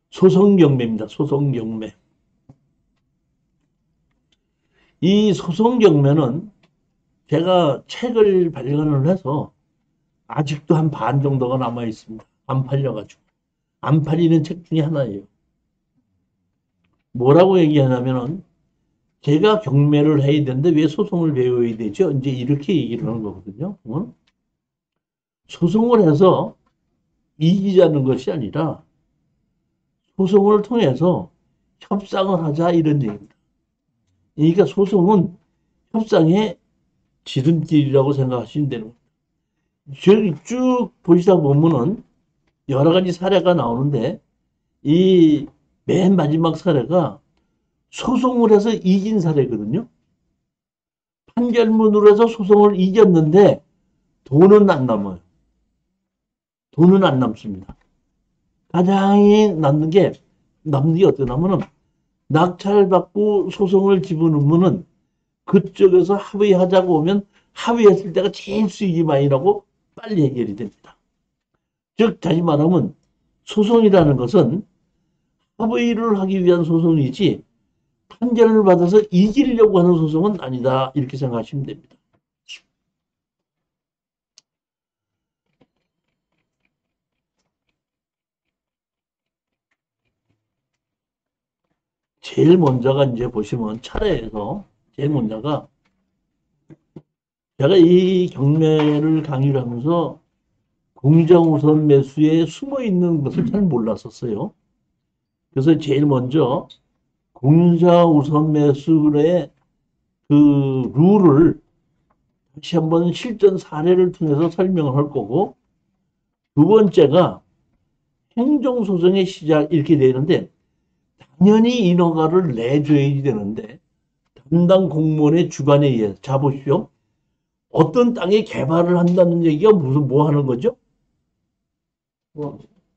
소송경매입니다. 소송경매. 이 소송경매는 제가 책을 발간을 해서 아직도 한 반 정도가 남아 있습니다. 안 팔려가지고. 안 팔리는 책 중에 하나예요. 뭐라고 얘기하냐면은 제가 경매를 해야 되는데 왜 소송을 배워야 되죠? 이제 이렇게 얘기를 하는 거거든요. 소송을 해서 이기자는 것이 아니라 소송을 통해서 협상을 하자 이런 얘기입니다. 그러니까 소송은 협상의 지름길이라고 생각하시면 되는 겁니다. 저기 쭉 보시다 보면은 여러 가지 사례가 나오는데 이 맨 마지막 사례가 소송을 해서 이긴 사례거든요. 판결문으로 해서 소송을 이겼는데 돈은 안 남아요. 돈은 안 남습니다. 가장 남는 게 어떻게 나면은 낙찰받고 소송을 집어넣으면은 그쪽에서 합의하자고 오면 합의했을 때가 제일 수익이 많이 나고 빨리 해결이 됩니다. 즉 다시 말하면 소송이라는 것은 합의를 하기 위한 소송이지 판결을 받아서 이기려고 하는 소송은 아니다 이렇게 생각하시면 됩니다. 제일 먼저가 이제 보시면 차례에서 제일 먼저가 제가 이 경매를 강의를 하면서 공정우선 매수에 숨어 있는 것을 잘 몰랐었어요. 그래서 제일 먼저 공정우선 매수의 그 룰을 다시 한번 실전 사례를 통해서 설명을 할 거고, 두 번째가 행정소송의 시작 이렇게 되는데 당연히 인허가를 내줘야 되는데 담당 공무원의 주관에 의해 자 보십시오. 어떤 땅에 개발을 한다는 얘기가 무슨 뭐 하는 거죠?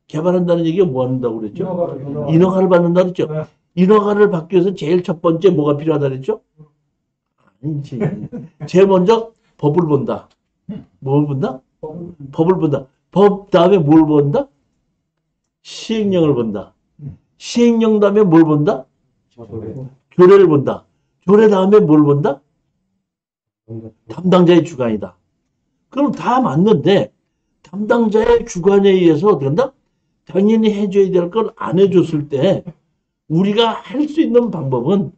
개발한다는 얘기가 뭐 한다고 그랬죠? 인허가를 받는다 그랬죠? 네. 인허가를 받기 위해서 제일 첫 번째 뭐가 필요하다 그랬죠? 아니지. 제일 먼저 법을 본다. 뭘 본다? 법을 본다. 법 다음에 뭘 본다? 시행령을 본다. 시행령 다음에 뭘 본다? 조례를 본다. 조례 다음에 뭘 본다? 담당자의 주관이다. 그럼 다 맞는데 담당자의 주관에 의해서 어떻게 한다? 당연히 해줘야 될 걸 안 해줬을 때 우리가 할 수 있는 방법은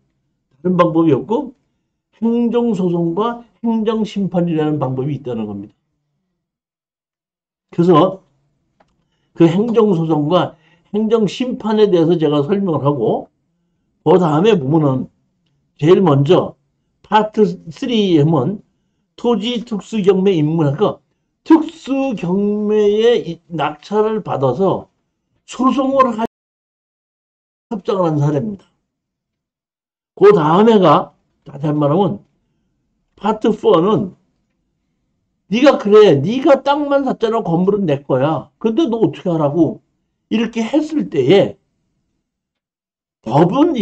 다른 방법이 없고 행정소송과 행정심판이라는 방법이 있다는 겁니다. 그래서 그 행정소송과 행정심판에 대해서 제가 설명을 하고 그 다음에 보면은 제일 먼저 파트 3에 하면 토지 특수경매 입문하고 특수경매에 낙찰을 받아서 소송을 하 협상을 한 사례입니다. 그 다음에가 다시 한 말하면 파트 4는 네가 그래 네가 땅만 샀잖아 건물은 내 거야. 근데 너 어떻게 하라고 이렇게 했을 때에 법은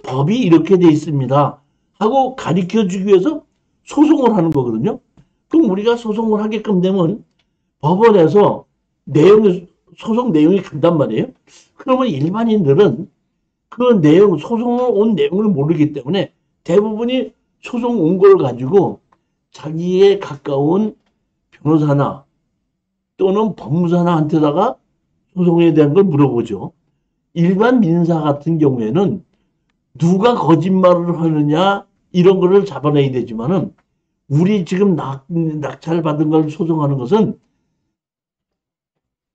법이 이렇게 돼 있습니다 하고 가르쳐 주기 위해서 소송을 하는 거거든요. 그럼 우리가 소송을 하게끔 되면 법원에서 소송 내용이 간단 말이에요. 그러면 일반인들은 그 내용, 소송을 온 내용을 모르기 때문에 대부분이 소송 온 걸 가지고 자기에 가까운 변호사나 또는 법무사한테다가 소송에 대한 걸 물어보죠. 일반 민사 같은 경우에는 누가 거짓말을 하느냐 이런 거를 잡아내야 되지만은 우리 지금 낙찰 받은 걸 소송하는 것은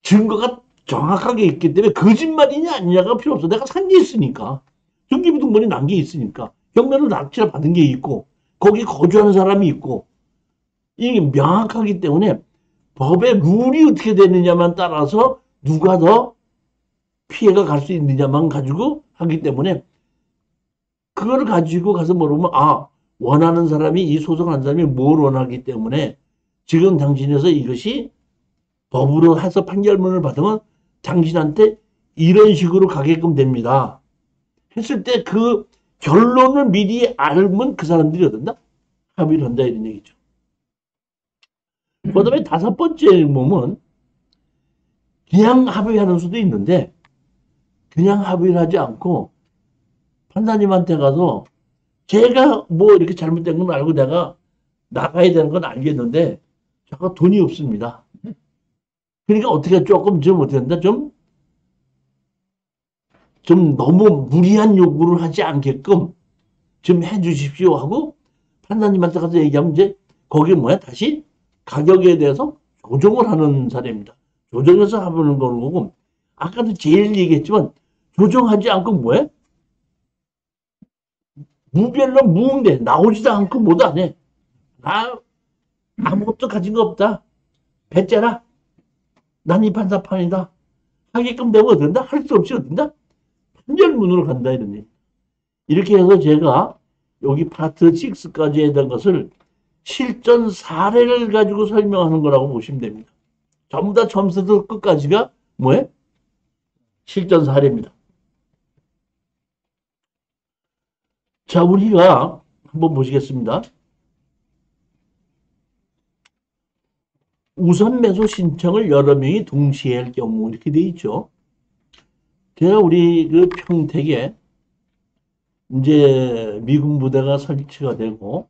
증거가 정확하게 있기 때문에 거짓말이냐 아니냐가 필요 없어. 내가 산 게 있으니까. 등기부등본이 난 게 있으니까. 경매를 낙찰 받은 게 있고 거기 거주하는 사람이 있고 이게 명확하기 때문에 법의 룰이 어떻게 되느냐만 따라서 누가 더 피해가 갈 수 있느냐만 가지고 하기 때문에 그걸 가지고 가서 물으면 원하는 사람이 이 소송한 사람이 뭘 원하기 때문에 지금 당신에서 이것이 법으로 해서 판결문을 받으면 당신한테 이런 식으로 가게끔 됩니다. 했을 때 그 결론을 미리 알면 그 사람들이 어떤다? 합의를 한다 이런 얘기죠. 그 다음에 다섯 번째 보면 그냥 합의하는 수도 있는데 그냥 합의를 하지 않고 판사님한테 가서 제가 뭐 이렇게 잘못된 건 알고 내가 나가야 되는 건 알겠는데 제가 돈이 없습니다. 그러니까 어떻게 조금 좀 어떻게 된다? 좀 너무 무리한 요구를 하지 않게끔 좀 해주십시오 하고 판사님한테 가서 얘기하면 이제 거기에 뭐야? 다시 가격에 대해서 조정을 하는 사례입니다. 조정해서 하는 거고 아까도 제일 얘기했지만 조정하지 않고 뭐해? 무별로 무응대 나오지도 않고 뭐도 안 해. 나 아무것도 가진 거 없다. 배째라. 난 이 판사판이다. 하게끔 되면 어떤다? 할 수 없이 어떤다? 판결문으로 간다 이런 얘기. 이렇게 해서 제가 여기 파트 6까지 해던 것을 실전 사례를 가지고 설명하는 거라고 보시면 됩니다. 전부 다 처음부터 끝까지가 뭐예요? 실전 사례입니다. 자, 우리가 한번 보시겠습니다. 우선 매수 신청을 여러 명이 동시에 할 경우 이렇게 돼 있죠. 제가 우리 그 평택에 이제 미군 부대가 설치가 되고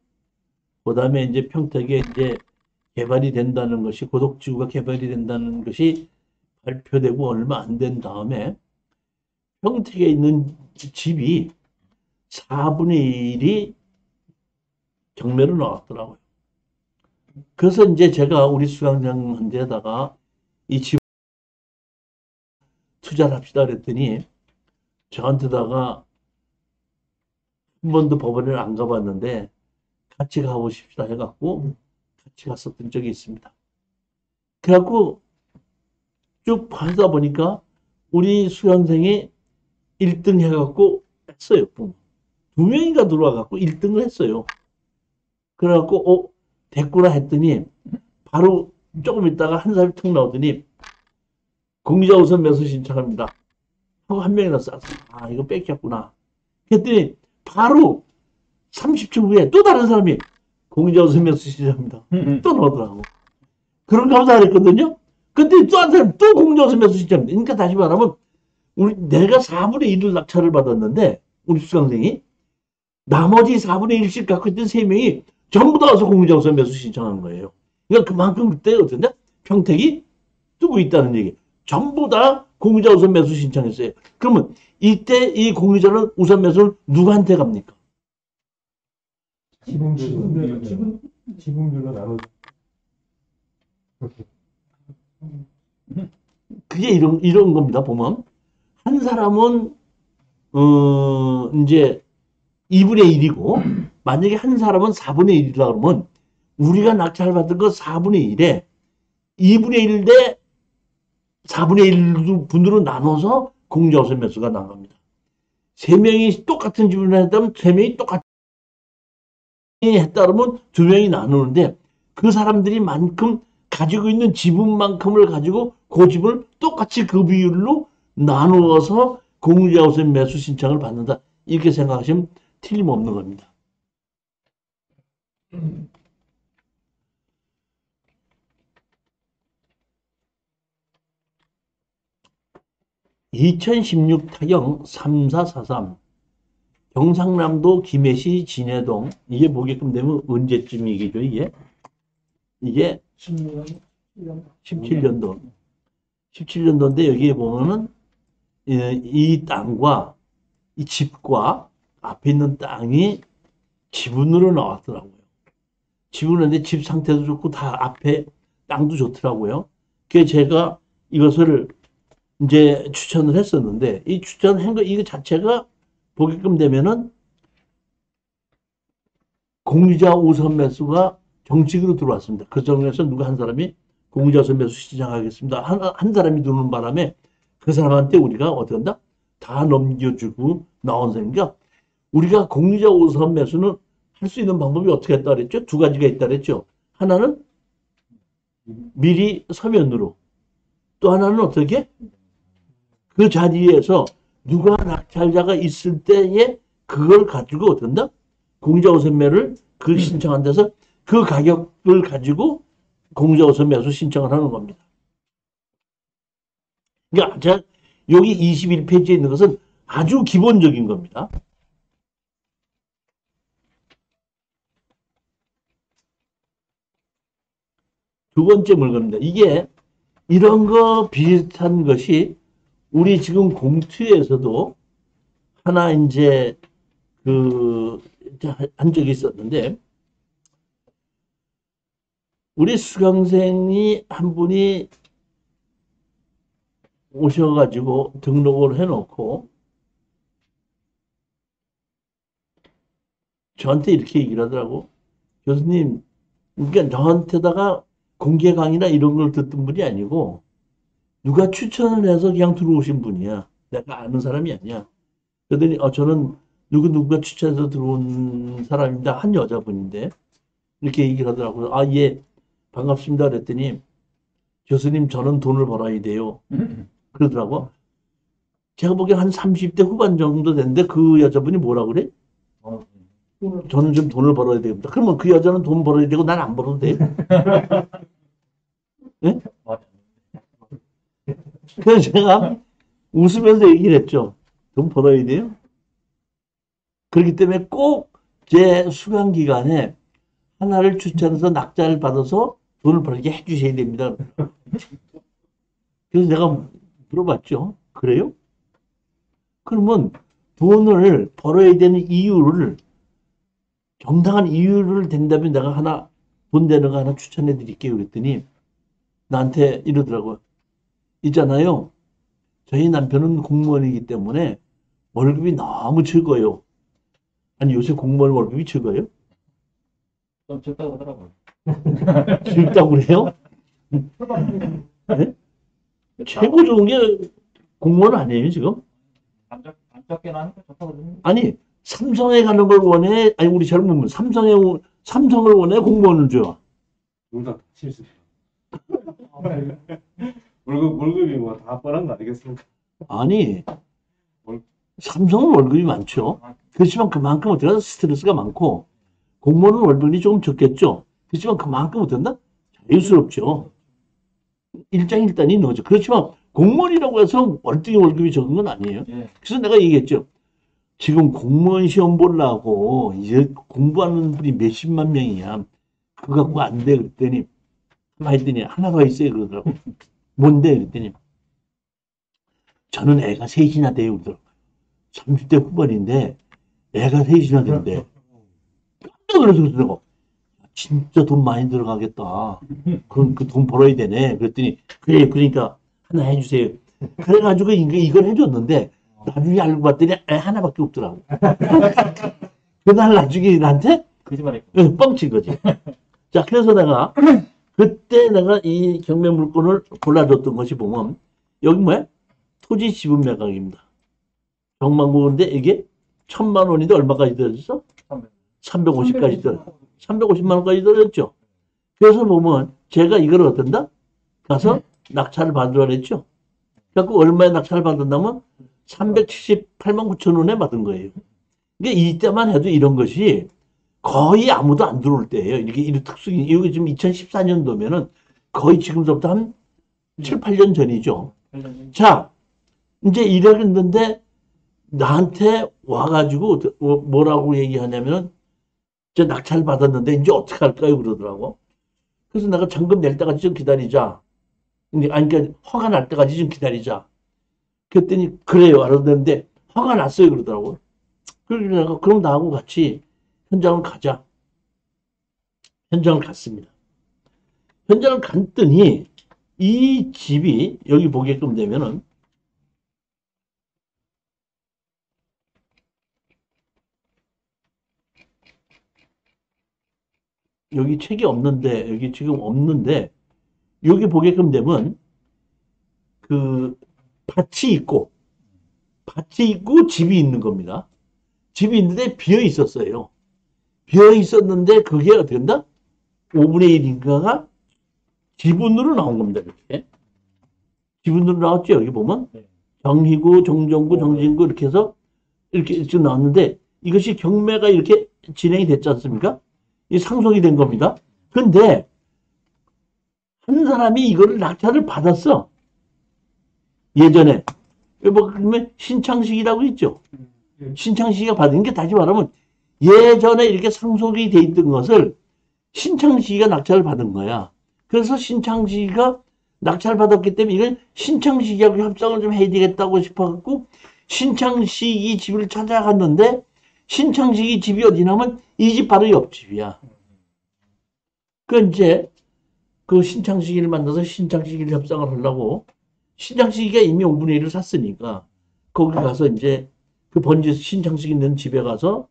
그 다음에 이제 평택에 이제 개발이 된다는 것이 고덕지구가 개발이 된다는 것이 발표되고 얼마 안 된 다음에 평택에 있는 집이 4분의 1이 경매로 나왔더라고요. 그래서 이제 제가 우리 수강장한테다가 이 집 투자를 합시다 그랬더니 저한테다가 한 번도 법원을 안 가봤는데 같이 가보십시다 해갖고 같이 갔었던 적이 있습니다. 그래갖고 쭉 하다 보니까 우리 수강생이 1등 해갖고 했어요. 2명인가 들어와갖고 1등을 했어요. 그래갖고 됐구나 했더니 바로 조금 있다가 한 사람이 툭 나오더니 공유자 우선 매수 신청합니다. 하고 한 명이 나왔어. 아 이거 뺏겼구나. 그랬더니 바로 30초 후에 또 다른 사람이 공유자 우선 매수 신청합니다. 또 나오더라고. 그런가 보다 그랬거든요. 근데 또 한 사람 또 공유자 우선 매수 신청합니다. 그러니까 다시 말하면 내가 4분의 1을 낙찰을 받았는데 우리 수강생이 나머지 4분의 1씩 갖고 있던 3명이 전부 다 와서 공유자 우선 매수 신청한 거예요. 그러니까 그만큼 그때 어떤데 평택이 뜨고 있다는 얘기. 전부 다 공유자 우선 매수 신청했어요. 그러면 이때 이 공유자는 우선 매수를 누구한테 갑니까? 지분별로 나눠. 그게 이런 겁니다. 보면 한 사람은 이제 2분의 1이고 만약에 한 사람은 4분의 1이라 그러면 우리가 낙찰받은 거 4분의 1에 2분의 1 대 4분의 1 분으로 나눠서 공유자 우선 매수가 나갑니다. 3명이 똑같은 지분을 했다면 3명이 똑같이 했다 그러면 2명이 나누는데 그 사람들이 만큼 가지고 있는 지분만큼을 가지고 그 지분을 똑같이 그 비율로 나누어서 공유자 우선 매수 신청을 받는다. 이렇게 생각하시면 틀림없는 겁니다. 2016 타경 3443 경상남도 김해시 진해동 이게 보게끔 되면 언제쯤이겠죠 이게? 이게 17년도 17년도인데 여기에 보면은 이 땅과 이 집과 앞에 있는 땅이 지분으로 나왔더라고요. 지분인데 집 상태도 좋고 다 앞에 땅도 좋더라고요. 그래서 제가 이것을 이제 추천을 했었는데 이 추천한 거 이거 자체가 보게끔 되면은 공유자 우선 매수가 정식으로 들어왔습니다. 그 정에서 누가 한 사람이 공유자 우선 매수 시작하겠습니다. 한 사람이 들어오는 바람에 그 사람한테 우리가 어떻게 한다? 다 넘겨주고 나온 셈이니까 우리가 공유자 우선 매수는 할 수 있는 방법이 어떻게 했다 그랬죠? 두 가지가 있다 그랬죠. 하나는 미리 서면으로 또 하나는 어떻게? 그 자리에서 누가 낙찰자가 있을 때에 그걸 가지고 어떤다? 공유자 우선 매를 그 신청한 데서 그 가격을 가지고 공정우선 매수 신청을 하는 겁니다. 그러니까 제가 여기 21페이지에 있는 것은 아주 기본적인 겁니다. 두 번째 물건입니다. 이게 이런 거 비슷한 것이 우리 지금 공투에서도 하나 이제 한 적이 있었는데, 우리 수강생이 한 분이 오셔가지고 등록을 해놓고 저한테 이렇게 얘기를 하더라고. 교수님, 그러니까 저한테다가 공개 강의나 이런 걸 듣던 분이 아니고 누가 추천을 해서 그냥 들어오신 분이야. 내가 아는 사람이 아니야. 그러더니 저는 누가 추천해서 들어온 사람입니다. 한 여자분인데 이렇게 얘기를 하더라고요. 아, 예, 반갑습니다. 그랬더니 교수님, 저는 돈을 벌어야 돼요. 그러더라고. 제가 보기엔 한 30대 후반 정도 됐는데 그 여자분이 뭐라 그래? 저는 좀 돈을 벌어야 됩니다. 그러면 그 여자는 돈 벌어야 되고 난 안 벌어도 돼? 네? 그래서 제가 웃으면서 얘기를 했죠. 돈 벌어야 돼요? 그렇기 때문에 꼭 제 수강 기간에 하나를 추천해서 낙찰을 받아서 돈을 벌게 해주셔야 됩니다. 그래서 내가 물어봤죠. 그래요? 그러면 돈을 벌어야 되는 이유를, 정당한 이유를 된다면 내가 하나, 돈 되는 거 하나 추천해 드릴게요. 그랬더니 나한테 이러더라고요. 있잖아요. 저희 남편은 공무원이기 때문에 월급이 너무 적어요. 아니, 요새 공무원 월급이 적어요? 좀 적다고 하더라고요. 적다고 그래요? 네? 최고 좋은 게 공무원 아니에요, 지금? 안 적게는 하니까 좋다고 그러는데. 아니, 삼성에 가는 걸 원해? 아니, 우리 젊은 삼성을 원해? 공무원을 줘? 둘 다 실수. 월급이 뭐 다 뻔한 거 아니겠습니까? 아니, 삼성은 월급이 많죠. 그렇지만 그만큼 어떻게 스트레스가 많고, 공무원은 월급이 조금 적겠죠. 그렇지만 그만큼 어떤다? 자유스럽죠. 일장일단이 있는 거죠. 그렇지만 공무원이라고 해서 월등히 월급이 적은 건 아니에요. 예. 그래서 내가 얘기했죠. 지금 공무원 시험 보려고 이제 공부하는 분이 몇십만 명이야. 그거 갖고 안 돼. 그랬더니, 하나가 있어요. 그러더라고. 뭔데? 그랬더니, 저는 애가 셋이나 돼요. 그러더라고. 30대 후반인데 애가 셋이나 된대. 깜짝 놀라서 그러더라고. 진짜 돈 많이 들어가겠다. 그럼 그 돈 벌어야 되네. 그랬더니, 그래, 그러니까 하나 해주세요. 그래가지고 이걸 해줬는데, 나중에 알고 봤더니 애 하나밖에 없더라고. 그날 나중에 나한테 거짓말했고. 뻥친 거지. 자, 그래서 그때 내가 이 경매 물건을 골라줬던 것이 보면, 여기 뭐야? 토지 지분 매각입니다. 정망국인데 이게 1,000만 원인데 얼마까지 들어졌어? 350까지 들어졌어. 350만 원까지 들어졌죠. 그래서 보면 제가 이걸 어떤다? 가서 낙찰을 받으라 그랬죠. 그래서 얼마에 낙찰을 받았냐면 378만 9천 원에 받은 거예요. 그러니까 이때만 해도 이런 것이 거의 아무도 안 들어올 때예요. 이렇게 이런 특수기, 이게 지금 2014년도면은 거의 지금부터 한 7, 8년 전이죠. 자, 이제 이랬는데 나한테 와가지고 뭐라고 얘기하냐면은 이제 낙찰 받았는데 이제 어떻게 할까요? 그러더라고. 그래서 내가 잔금 낼 때까지 좀 기다리자. 아니, 그러니까 화가 날 때까지 좀 기다리자. 그랬더니 그래요. 알았는데 화가 났어요. 그러더라고. 그래서 내가 그럼 나하고 같이 현장을 가자. 현장을 갔습니다. 현장을 갔더니 이 집이 여기 보게끔 되면은 여기 책이 없는데, 여기 지금 없는데, 여기 보게끔 되면, 밭이 있고 집이 있는 겁니다. 집이 있는데 비어 있었어요. 비어 있었는데, 그게 어떻게 된다? 5분의 1인가가 지분으로 나온 겁니다, 이렇게. 지분으로 나왔죠, 여기 보면. 정희구, 정정구, 정진구, 이렇게 해서, 이렇게 지금 나왔는데, 이것이 경매가 이렇게 진행이 됐지 않습니까? 이 상속이 된 겁니다. 근데 한 사람이 이거를 낙찰을 받았어. 예전에. 뭐 그러면 신창식이라고 있죠. 신창식이가 받은 게 다시 말하면 예전에 이렇게 상속이 돼 있던 것을 신창식이가 낙찰을 받은 거야. 그래서 신창식이가 낙찰을 받았기 때문에 이걸 신창식이하고 협상을 좀 해야 되겠다고 싶어갖고 신창식이 집을 찾아갔는데 신창식이 집이 어디냐면 이 집 바로 옆집이야. 그 이제 그 신창식이를 만나서 신창식이를 협상을 하려고 신창식이가 이미 5분의 1을 샀으니까 거기 가서 이제 그 번지 신창식이 있는 집에 가서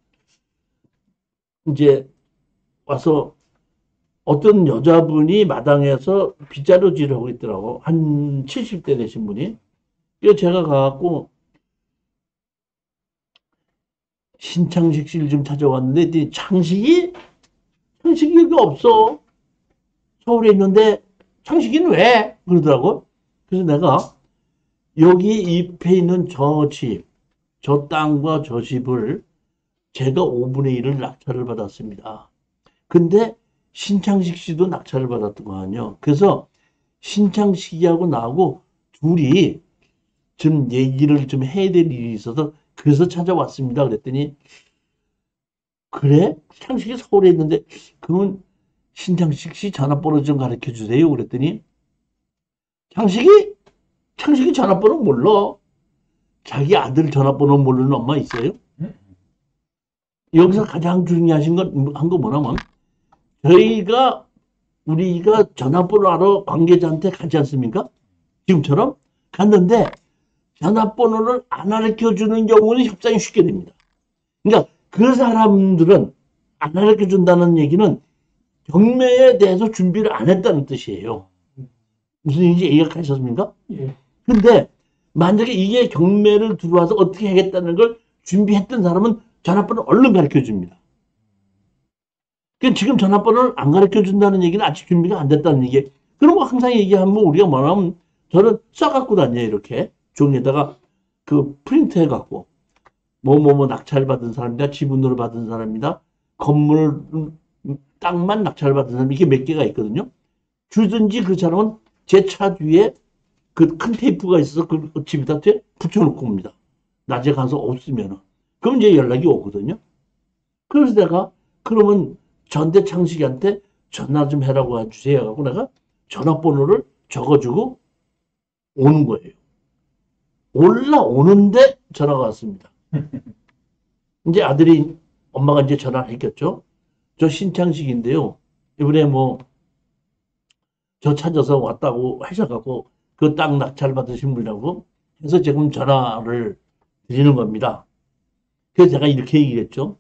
이제 와서 어떤 여자분이 마당에서 빗자루질을 하고 있더라고. 한 70대 되신 분이. 그래서 제가 가갖고 신창식 씨를 좀 찾아왔는데 창식이 여기 없어. 서울에 있는데 창식이는 왜? 그러더라고. 그래서 내가 여기 잎에 있는 저 집, 저 땅과 저 집을 제가 5분의 1을 낙찰을 받았습니다. 근데 신창식 씨도 낙찰을 받았던 거 아니에요. 그래서 신창식이하고 나하고 둘이 좀 얘기를 좀 해야 될 일이 있어서 그래서 찾아왔습니다. 그랬더니 그래? 창식이 서울에 있는데 그러면 신창식 씨 전화번호 좀 가르쳐 주세요. 그랬더니 창식이 전화번호 몰라. 자기 아들 전화번호 모르는 엄마 있어요? 여기서 가장 중요하신 한 거 뭐냐면 우리가 전화번호 알아 관계자한테 가지 않습니까? 지금처럼 갔는데 전화번호를 안 가르쳐 주는 경우는 협상이 쉽게 됩니다. 그러니까 그 사람들은 안 가르쳐 준다는 얘기는 경매에 대해서 준비를 안 했다는 뜻이에요. 무슨 얘기인지 이해가 가셨습니까? 예. 근데 만약에 이게 경매를 들어와서 어떻게 하겠다는 걸 준비했던 사람은 전화번호 얼른 가르쳐 줍니다. 그러니까 지금 전화번호를 안 가르쳐 준다는 얘기는 아직 준비가 안 됐다는 얘기. 그런 거 항상 얘기하면 우리가 뭐냐면 저는 써갖고 다녀요. 이렇게 종이에다가 그 프린트 해갖고 뭐 낙찰 받은 사람이다. 지분으로 받은 사람이다. 건물 땅만 낙찰 받은 사람 이게 몇 개가 있거든요. 주든지 그 사람은 제 차 뒤에 그 큰 테이프가 있어서 그 집에다 붙여놓고 옵니다. 낮에 가서 없으면은. 그럼 이제 연락이 오거든요. 그래서 내가 그러면 전대 창식이한테 전화 좀 해라고 해주세요. 하고 내가 전화번호를 적어주고 오는 거예요. 올라오는데 전화가 왔습니다. 이제 아들이 엄마가 이제 전화를 했겠죠. 저 신창식인데요. 이번에 뭐 저 찾아서 왔다고 하셔갖고 그 땅 낙찰 받으신 분이라고 해서 지금 전화를 드리는 겁니다. 그래서 제가 이렇게 얘기했죠.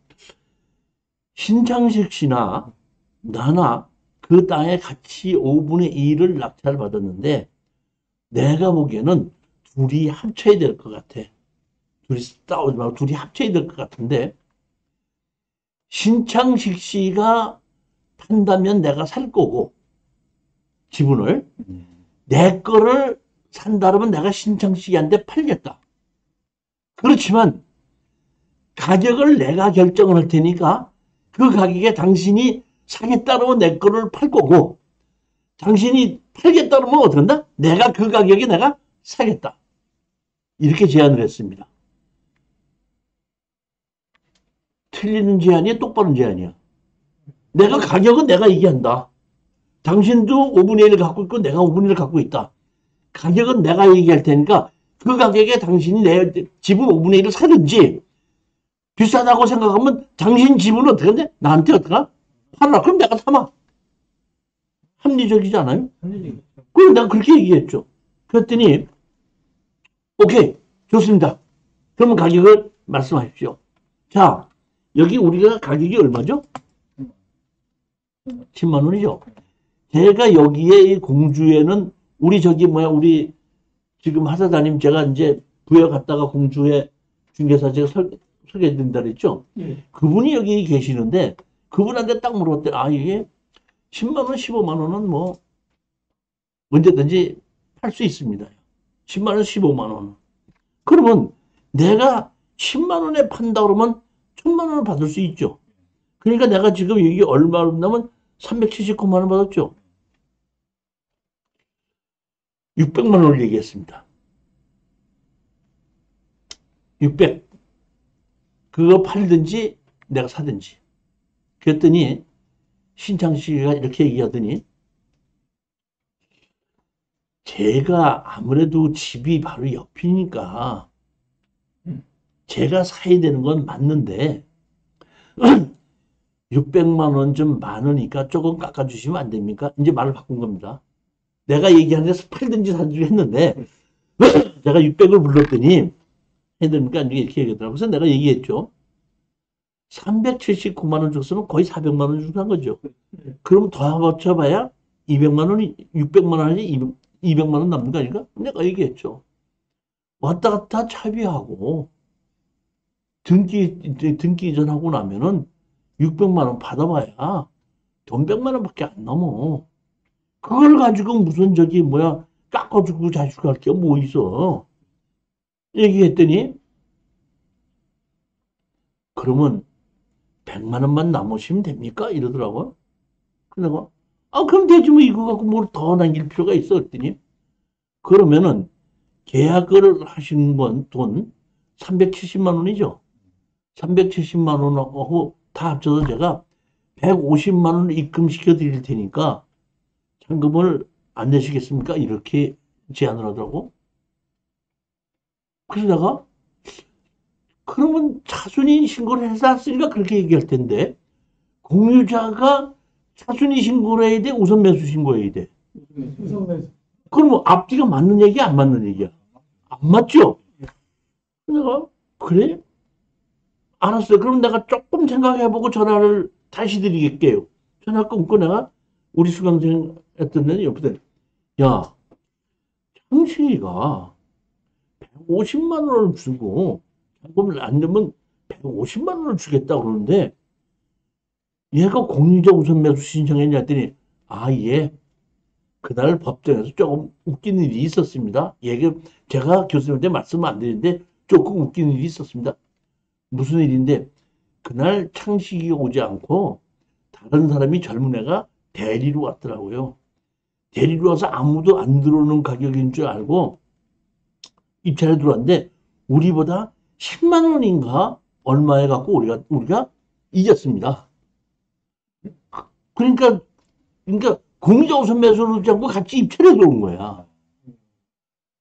신창식 씨나 나나 그 땅에 같이 5분의 1을 낙찰 받았는데 내가 보기에는 둘이 합쳐야 될 것 같아. 둘이 싸우지 말고 둘이 합쳐야 될 것 같은데 신창식 씨가 판다면 내가 살 거고 지분을 내 거를 산다면 내가 신창식이한테 팔겠다. 그렇지만 가격을 내가 결정을 할 테니까 그 가격에 당신이 사겠다면 내 거를 팔 거고 당신이 팔겠다면 어떻게 한다? 내가 그 가격에 내가 사겠다. 이렇게 제안을 했습니다. 틀리는 제안이야? 똑바른 제안이야? 내가 가격은 내가 얘기한다. 당신도 5분의 1을 갖고 있고 내가 5분의 1을 갖고 있다. 가격은 내가 얘기할 테니까 그 가격에 당신이 내 지분 5분의 1을 사든지 비싸다고 생각하면 당신 지분은 어떻게 한대? 나한테 어떡하? 팔아라. 그럼 내가 사마. 합리적이지 않아요? 합리적이죠. 그럼 내가 그렇게 얘기했죠. 그랬더니 오케이 좋습니다. 그러면 가격을 말씀하십시오. 자 여기 우리가 가격이 얼마죠? 10만 원이죠. 제가 여기에 이 공주에는 우리 우리 지금 하사장님 제가 이제 부여 갔다가 공주에 중개사 제가 소개해드린다 그랬죠. 예. 그분이 여기 계시는데 그분한테 딱 물었대. 아 이게 10만 원, 15만 원은 뭐 언제든지 팔 수 있습니다. 10만 원, 15만 원. 그러면 내가 10만 원에 판다 그러면 1000만 원을 받을 수 있죠. 그러니까 내가 지금 이게 얼마 나면 379만 원 받았죠. 600만 원을 얘기했습니다. 600. 그거 팔든지 내가 사든지. 그랬더니 신창식이가 이렇게 얘기하더니 제가 아무래도 집이 바로 옆이니까 제가 사야 되는 건 맞는데 600만 원 좀 많으니까 조금 깎아주시면 안 됩니까? 이제 말을 바꾼 겁니다. 내가 얘기하는 데서 팔든지 사든지 했는데 제가 600을 불렀더니 해야 됩니까? 이렇게 얘기하더라고요. 그래서 내가 얘기했죠. 379만 원 줬으면 거의 400만 원 주고 한 거죠. 그럼 더 맞춰봐야 200만 원이, 600만 원이 200만 원 남는 거 아닌가? 내가 얘기했죠. 왔다 갔다 차비하고 등기 이전하고 나면은 600만 원 받아봐야 돈 100만 원밖에 안 넘어. 그걸 가지고 무슨 저기 뭐야 깎아주고 자식할 게 뭐 있어. 얘기했더니 그러면 100만 원만 남으시면 됩니까? 이러더라고. 그래서 내가 그럼 되지 뭐 이거 갖고 뭘 더 남길 필요가 있어 그랬더니 그러면은 계약을 하신 건 돈 370만 원이죠. 370만 원하고 다 합쳐서 제가 150만 원을 입금시켜 드릴 테니까 잔금을 안 내시겠습니까? 이렇게 제안을 하더라고. 그래서 내가 그러면 차순위 신고를 해서 왔으니까 그렇게 얘기할 텐데 공유자가 차순위 신고를 해야 돼? 우선 매수 신고해야 돼? 우선 매수. 그럼 뭐 앞뒤가 맞는 얘기야? 안 맞는 얘기야? 안 맞죠? 내가 그래? 알았어요. 그럼 내가 조금 생각해보고 전화를 다시 드리겠게요. 전화 끊고 내가 우리 수강생 했던 데는 옆에 야 창식이가 150만 원을 주고 잔금을 안 내면 150만 원을 주겠다 그러는데 얘가 공유자 우선 매수 신청했냐 했더니 예. 그날 법정에서 조금 웃긴 일이 있었습니다. 제가 교수님한테 말씀을 안 드리는데 조금 웃긴 일이 있었습니다. 무슨 일인데 그날 창식이 오지 않고 다른 사람이 젊은 애가 대리로 왔더라고요. 대리로 와서 아무도 안 들어오는 가격인 줄 알고 입찰에 들어왔는데 우리보다 10만 원인가 얼마에 갖고 우리가 이겼습니다. 그러니까 공유자 우선 매수를 하지 않고 같이 입찰에 들어온 거야.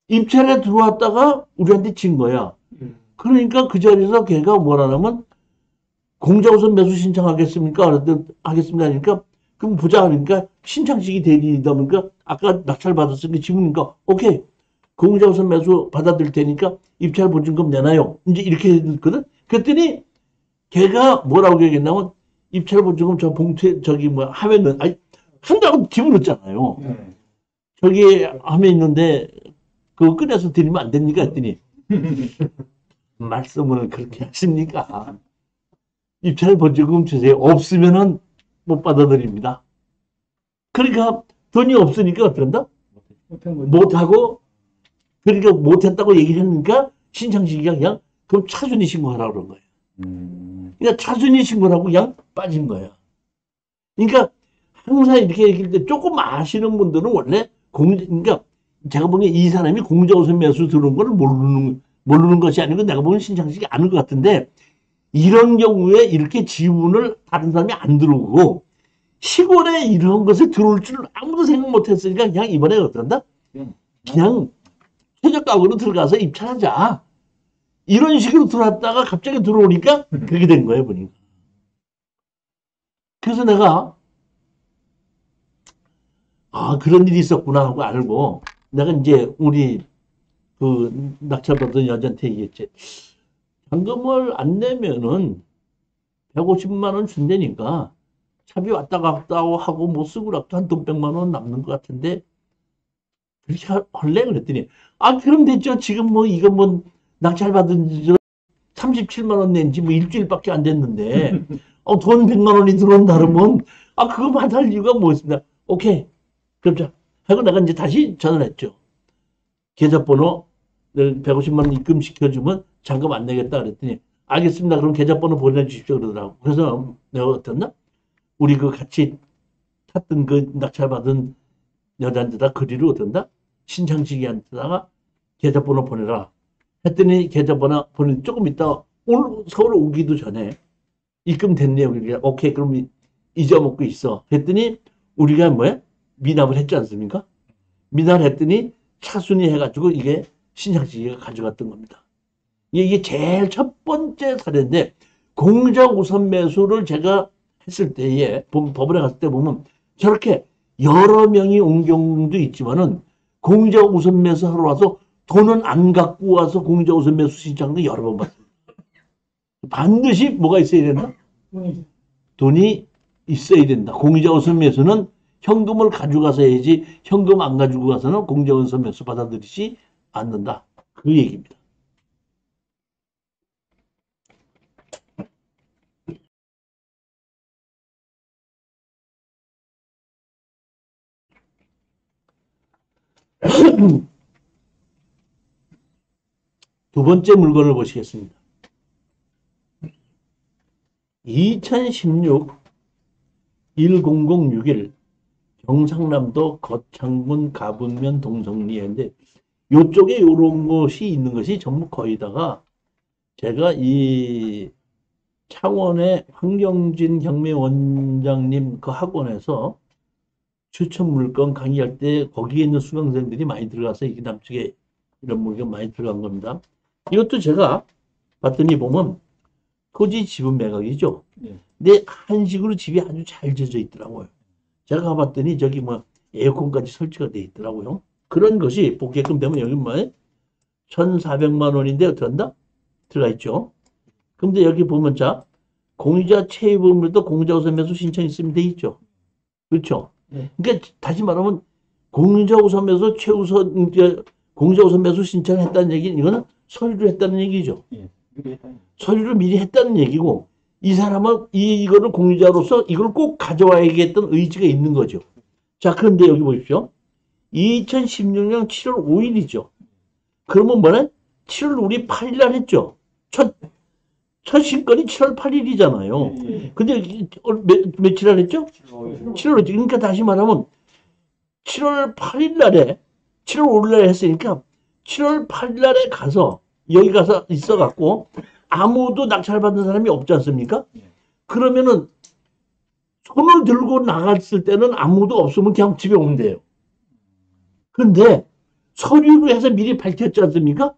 입찰에 들어왔다가 우리한테 진 거야. 그러니까 그 자리에서 걔가 뭐라냐면 공유자 우선 매수 신청하겠습니까? 하겠습니다. 하니까 그럼 보자. 그러니까 신창식이 대리이다 보니까 아까 낙찰 받았으니까 지금이니까 오케이. 공유자 우선 매수 받아들일 테니까 입찰 보증금 내놔요. 이제 이렇게 했거든. 그랬더니 걔가 뭐라고 얘기했냐면 입찰 보증금 저 봉투에 저기 뭐 하면은 한다고 집어넣었잖아요. 저기 하면 있는데 그거 꺼내서 드리면 안 됩니까? 했더니 말씀을 그렇게 하십니까? 입찰 보증금 주세요. 없으면은 못 받아들입니다. 그러니까 돈이 없으니까 어떤다? 못하고 그러니까 못했다고 얘기를 했으니까 신창식이가 그냥 그럼 차순위 신고하라고 그런 거예요. 그러니까 차순위 신고하고 그냥 빠진 거야. 그러니까 항상 이렇게 얘기할 때 조금 아시는 분들은 원래 그러니까 제가 보기엔 이 사람이 공유자 우선 매수 들어온 걸 모르는 것이 아니고 내가 보기엔 신창식이 아는 것 같은데 이런 경우에 이렇게 지분을 다른 사람이 안 들어오고 시골에 이런 것을 들어올 줄 아무도 생각 못 했으니까 그냥 이번에 어떤다? 그냥 최저가격으로 들어가서 입찰하자. 이런 식으로 들어왔다가 갑자기 들어오니까 그렇게 된 거예요, 보니까. 그래서 내가 그런 일이 있었구나 하고 알고 내가 이제 우리 그 낙찰받은 여자한테 얘기했지. 잔금을 안 내면은 150만 원 준다니까 차비 왔다 갔다 하고 뭐 쓰고락도 한 돈 100만 원 남는 것 같은데 그렇게 할래? 그랬더니 그럼 됐죠. 지금 뭐 이거 뭐 낙찰받은 지 37만 원 낸지 뭐 일주일밖에 안 됐는데 돈 100만 원이 들어온다 그러면 그거만 할 이유가 뭐 있습니다. 오케이. 그럼 자 하고 내가 이제 다시 전화를 했죠. 계좌번호 150만 원 입금시켜주면 잔금 안 내겠다 그랬더니 알겠습니다. 그럼 계좌번호 보내주십시오. 그러더라고. 그래서 내가 어땠나? 우리 그 같이 탔던 그 낙찰받은 여자한테다 거리를 어떤다? 신창식이한테다가 계좌번호 보내라. 했더니 계좌번호 보내 조금 있다 오늘 서울 오기도 전에 입금됐네요. 그러니까 오케이 그럼 잊어먹고 있어. 했더니 우리가 뭐야? 미납을 했지 않습니까? 미납을 했더니 차순위 해가지고 이게 신창식이가 가져갔던 겁니다. 이게 제일 첫 번째 사례인데 공자 우선 매수를 제가 했을 때에 법원에 갔을 때 보면 저렇게 여러 명이 온 경우도 있지만은 공자 우선 매수 하러 와서 돈은 안 갖고 와서 공자 우선 매수 신청도 여러 번 봤습니다. 반드시 뭐가 있어야 된다? 돈이 있어야 된다. 공자 우선 매수는 현금을 가져가서 해야지 현금 안 가지고 가서는 공자 우선 매수 받아들이지 않는다. 그 얘기입니다. 두 번째 물건을 보시겠습니다. 2016 1006일 경상남도 거창군 가분면 동성리인데 요쪽에 요런 것이 있는 것이 전부 거의 다가 제가 이 창원의 황경진 경매원장님 그 학원에서 추천 물건 강의할 때 거기에 있는 수강생들이 많이 들어가서 이게 남쪽에 이런 물건 많이 들어간 겁니다. 이것도 제가 봤더니 보면 토지 지분 매각이죠. 근데 한식으로 집이 아주 잘 지어져 있더라고요. 제가 가봤더니 저기 뭐 에어컨까지 설치가 돼 있더라고요. 그런 것이 보게끔 되면 여기 뭐 1,400만 원인데 어떻게 한다? 들어가 있죠. 근데 여기 보면 자 공유자 체입음료도 공유자우선 매수 신청 있으면 돼 있죠. 그렇죠. 그러니까 다시 말하면 공유자우선 매수 최우선 공유자우선 매수 신청했다는 얘기는 이거는 서류를 했다는 얘기죠. 서류를 미리 했다는 얘기고 이 사람은 이거를 공유자로서 이걸 꼭 가져와야겠다는 의지가 있는 거죠. 자, 그런데 여기 보십시오. 2016년 7월 5일이죠. 그러면 뭐래? 7월 우리 8일 날 했죠. 첫 신건이 7월 8일이잖아요. 근데 며칠 날 했죠? 7월 5일. 그러니까 다시 말하면 7월 8일 날에 7월 5일 날에 했으니까 7월 8일 날에 가서 여기 가서 있어갖고 아무도 낙찰받은 사람이 없지 않습니까? 그러면은 손을 들고 나갔을 때는 아무도 없으면 그냥 집에 오면 돼요. 근데 서류로 해서 미리 밝혔지 않습니까?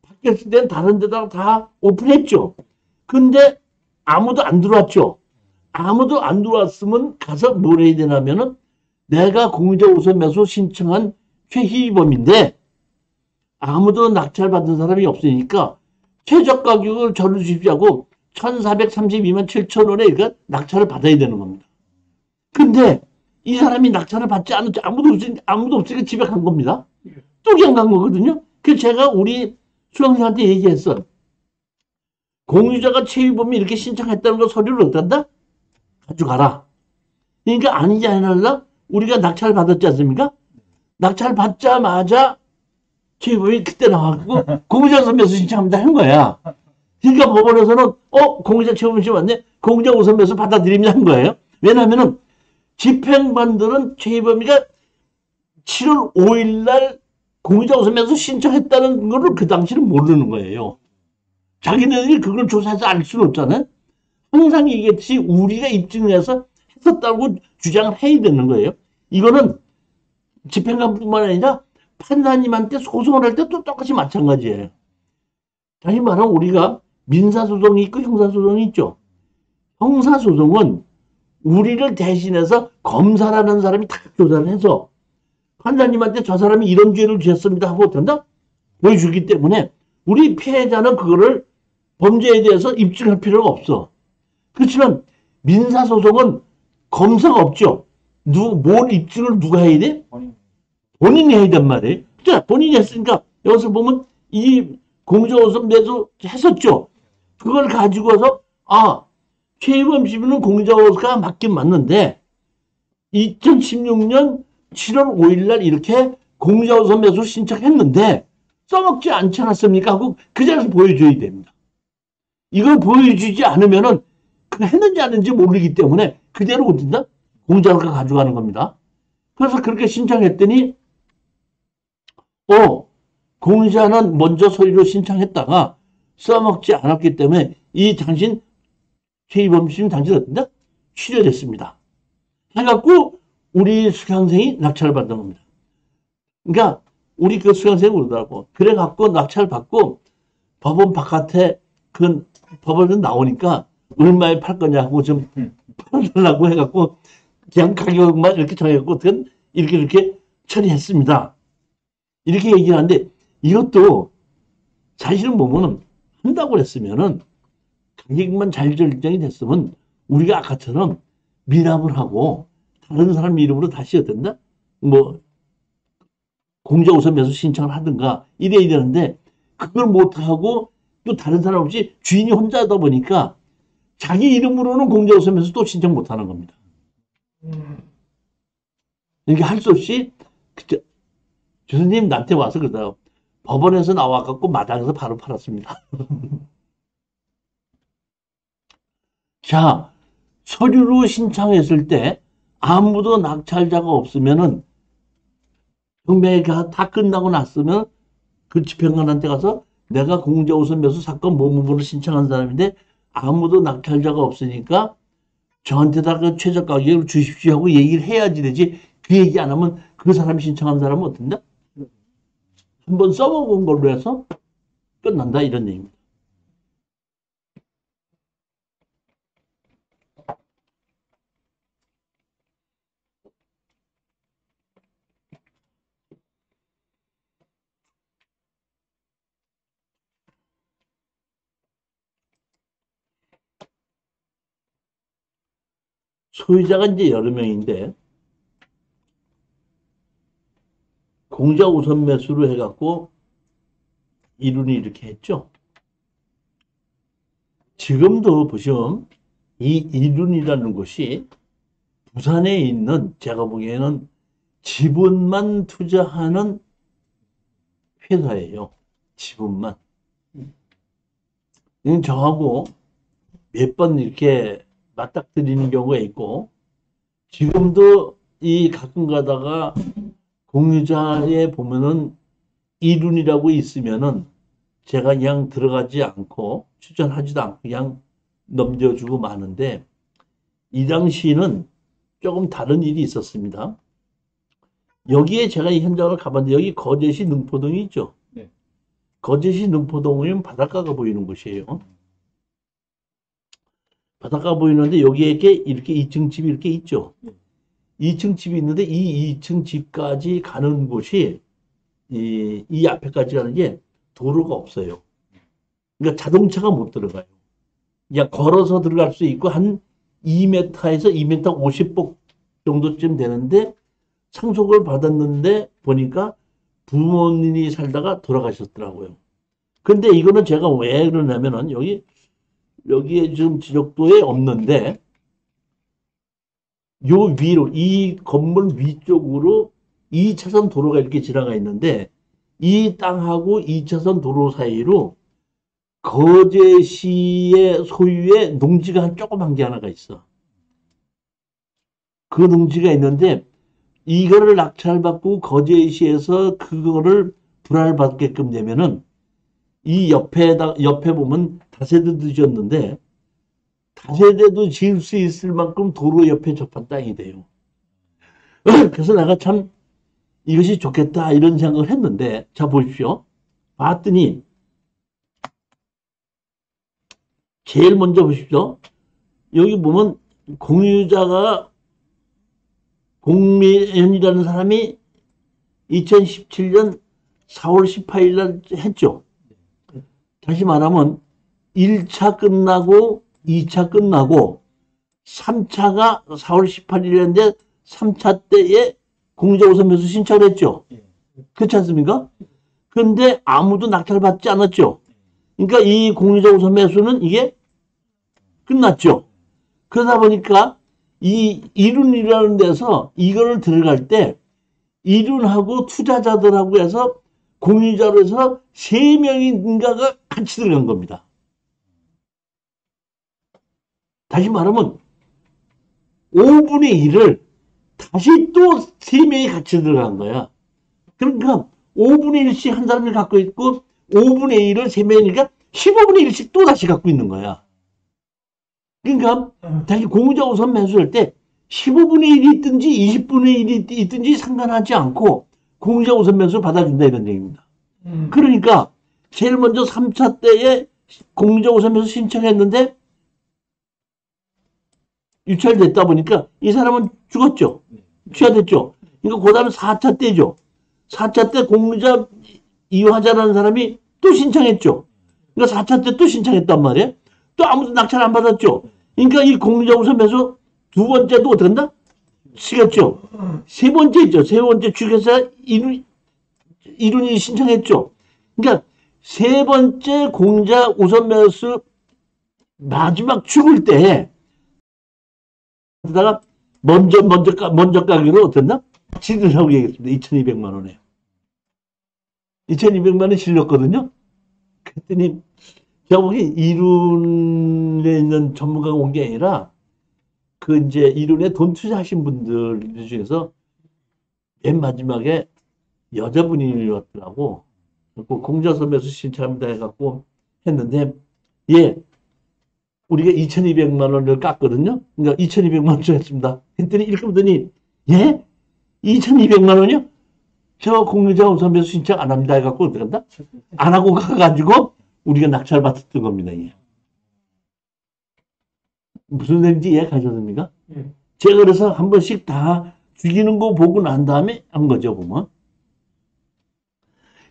밝혔을 때는 다른 데다가 다 오픈했죠. 근데 아무도 안 들어왔죠. 아무도 안 들어왔으면 가서 뭘 해야 되냐면은 내가 공유자 우선 매수 신청한 최희범인데 아무도 낙찰받은 사람이 없으니까 최저 가격을 저를 주십시오 하고 1,432만 7천 원에 그러니까 낙찰을 받아야 되는 겁니다. 근데 이 사람이 낙찰을 받지 않았죠. 아무도 없으니까 집에 간 겁니다. 또 그냥 간 거거든요. 그래서 제가 우리 수강생한테 얘기했어. 공유자가 최희범이 이렇게 신청했다는 거 서류를 어떤다? 가져가라. 그러니까 아니지 않을라? 우리가 낙찰 받았지 않습니까? 낙찰 받자마자 최희범이 그때 나와갖고 공유자 우선매수 신청합니다 한 거야. 그러니까 법원에서는 공유자 최희범 씨 왔네? 공유자 우선매수 받아들입니다 한 거예요. 왜냐하면은 집행관들은 최희범이가 7월 5일 날 공유자 우선매수 신청했다는 거를 그 당시는 모르는 거예요. 자기네들이 그걸 조사해서 알 수는 없잖아요. 항상 얘기했듯이 우리가 입증해서 했었다고 주장을 해야 되는 거예요. 이거는 집행관뿐만 아니라 판사님한테 소송을 할 때 또 똑같이 마찬가지예요. 다시 말하면 우리가 민사소송이 있고 형사소송이 있죠. 형사소송은 우리를 대신해서 검사라는 사람이 다 조사를 해서 판사님한테 저 사람이 이런 죄를 지었습니다 하고 어떤다? 보여주기 때문에 우리 피해자는 그거를 범죄에 대해서 입증할 필요가 없어. 그렇지만 민사소송은 검사가 없죠. 뭘 입증을 누가 해야 돼? 본인이 해야 된 말이에요. 자, 본인이 했으니까 여기서 보면 이 공정우선 매수 했었죠. 그걸 가지고 와서 최희범 씨는 공정우선가 맞긴 맞는데 2016년 7월 5일 날 이렇게 공정우선 매수 신청했는데 써먹지 않지 않았습니까? 하고 그 자리에서 보여줘야 됩니다. 이걸 보여주지 않으면은 그 했는지 안 했는지 모르기 때문에 그대로 어딘다? 공장을 가져가는 겁니다. 그래서 그렇게 신청했더니 공자는 먼저 서류로 신청했다가 써먹지 않았기 때문에 이 당신 최이범심 당신 어떤다? 취소됐습니다. 해갖고 우리 수강생이 낙찰을 받는 겁니다. 그러니까 우리 그 수강생이 그러더라고. 그래갖고 낙찰을 받고 법원 바깥에 그 법원에서 나오니까 얼마에 팔 거냐고 좀 팔아달라고 해갖고 그냥 가격만 이렇게 정해갖고 이렇게 처리했습니다. 이렇게 얘기를 하는데 이것도 사실은 보면은 한다고 했으면은 가격만 잘 결정이 됐으면 우리가 아까처럼 미납을 하고 다른 사람 이름으로 다시 어땠나? 뭐 공자우선 매수 신청을 하든가 이래야 되는데 그걸 못하고 또 다른 사람 없이 주인이 혼자다 보니까 자기 이름으로는 공자우선 매수 또 신청 못하는 겁니다. 이렇게 할 수 없이 교수님 나한테 와서 그러다가 법원에서 나와갖고 마당에서 바로 팔았습니다. 자, 서류로 신청했을 때 아무도 낙찰자가 없으면은 경매가 다 끝나고 났으면 그 집행관한테 가서 내가 공자우선 매수 사건 뭐뭐를 신청한 사람인데 아무도 낙찰자가 없으니까 저한테다 그 최저 가격을 주십시오 하고 얘기를 해야지 되지. 그 얘기 안 하면 그 사람이 신청한 사람은 어떤다? 한번 써먹은 걸로 해서 끝난다 이런 얘기입니다. 소유자가 이제 여러 명인데 공자 우선 매수로 해갖고 이룬이 이렇게 했죠. 지금도 보시면 이 이룬이라는 곳이 부산에 있는 제가 보기에는 지분만 투자하는 회사예요. 지분만. 저하고 몇 번 이렇게 맞닥뜨리는 경우가 있고 지금도 이 가끔 가다가 공유자에 보면은 이룬이라고 있으면은 제가 그냥 들어가지 않고 추천하지도 않고 그냥 넘겨주고 마는데 이 당시는 조금 다른 일이 있었습니다. 여기에 제가 이 현장을 가봤는데 여기 거제시 능포동이 있죠. 네. 거제시 능포동이면 바닷가가 보이는 곳이에요. 바닷가 보이는데 여기에 이렇게 2층 집이 이렇게 있죠. 2층 집이 있는데 이 2층 집까지 가는 곳이 이 앞에까지 가는 게 도로가 없어요. 그러니까 자동차가 못 들어가요. 그냥 걸어서 들어갈 수 있고 한 2m에서 2m 50복 정도쯤 되는데 상속을 받았는데 보니까 부모님이 살다가 돌아가셨더라고요. 근데 이거는 제가 왜 그러냐면은 여기에 지금 지적도에 없는데 요 위로 이 건물 위쪽으로 2차선 도로가 이렇게 지나가 있는데 이 땅하고 2차선 도로 사이로 거제시의 소유의 농지가 한 조그만 게 하나가 있어. 그 농지가 있는데 이거를 낙찰받고 거제시에서 그거를 분할받게끔 되면은 이 옆에 보면 다세대도 지었는데 다세대도 지을 수 있을 만큼 도로 옆에 접한 땅이 돼요. 그래서 내가 참 이것이 좋겠다 이런 생각을 했는데 자 보십시오. 봤더니 제일 먼저 보십시오. 여기 보면 공유자가 공미현이라는 사람이 2017년 4월 18일 날 했죠. 다시 말하면 1차 끝나고 2차 끝나고 3차가 4월 18일인데 3차 때에 공자우선 매수 신청을 했죠. 그렇지 않습니까? 그런데 아무도 낙찰받지 않았죠. 그러니까 이 공자우선 매수는 이게 끝났죠. 그러다 보니까 이 이룬이라는 데서 이거를 들어갈 때 이룬하고 투자자들하고 해서 공유자로 해서 3명인가가 같이 들어간 겁니다. 다시 말하면 5분의 1을 다시 또 3명이 같이 들어간 거야. 그러니까 5분의 1씩 한 사람이 갖고 있고 5분의 1을 3명이니까 15분의 1씩 또 다시 갖고 있는 거야. 그러니까 다시 공유자 우선 매수할 때 15분의 1이 있든지 20분의 1이 있든지 상관하지 않고 공유자 우선 매수 받아준다 이런 얘기입니다. 그러니까 제일 먼저 3차 때에 공유자 우선 매수 신청했는데 유찰됐다 보니까 이 사람은 죽었죠. 취하됐죠. 그러니까 그 다음에 4차 때죠. 4차 때 공유자 이화자라는 사람이 또 신청했죠. 그러니까 4차 때 또 신청했단 말이에요. 또 아무도 낙찰 안 받았죠. 그러니까 이 공유자 우선 매수 두 번째도 어떻게 한다? 치겠죠. 세 번째 있죠. 세 번째 주계사 이룬이 신청했죠. 그러니까 세 번째 공유자 우선 매수 마지막 죽을 때 다가 먼저 가기로 어땠나? 지르라고 얘기했습니다. 2,200만 원에. 2,200만 원 실렸거든요. 그랬더니 제가 보기 이룬에 있는 전문가가 온 게 아니라 그 이제 이룬에 돈 투자하신 분들 중에서 맨 마지막에 여자분이 왔더라고. 공자서 매수 신청합니다 해갖고 했는데 예. 우리가 2,200만 원을 깠거든요. 그러니까 2,200만 원 주셨습니다. 했더니 이렇게 보더니 예? 2,200만 원이요? 저 공유자 우선 매수 신청 안 합니다 해갖고 어떻게 한다? 안 하고 가가지고 우리가 낙찰 받았던 겁니다. 예. 무슨 얘기인지 이해가셨습니까? 제가 그래서 한 번씩 다 죽이는 거 보고 난 다음에 한 거죠, 보면.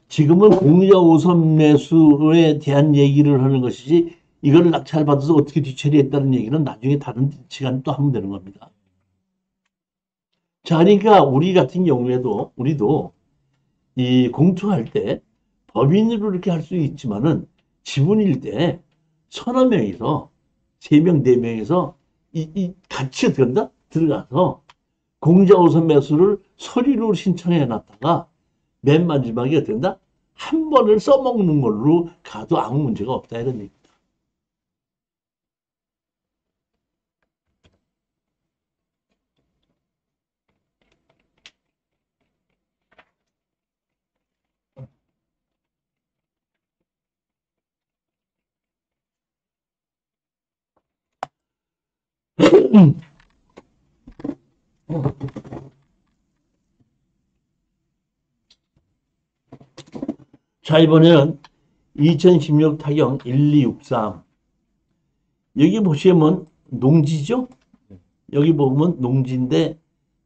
지금은 공유자 우선 매수에 대한 얘기를 하는 것이지 이걸 낙찰받아서 어떻게 뒤처리했다는 얘기는 나중에 다른 시간에 또 하면 되는 겁니다. 자, 그러니까 우리 같은 경우에도 우리도 이 공투할 때 법인으로 이렇게 할 수 있지만은 지분일 때 서너 명이서 3명, 4명이서 같이 들어가서 공유자 우선 매수를 서류로 신청해 놨다가 맨 마지막에 어떻게 한다? 한 번을 써먹는 걸로 가도 아무 문제가 없다 이런 얘기. 자, 이번에는 2016 타경 1263. 여기 보시면 농지죠? 여기 보면 농지인데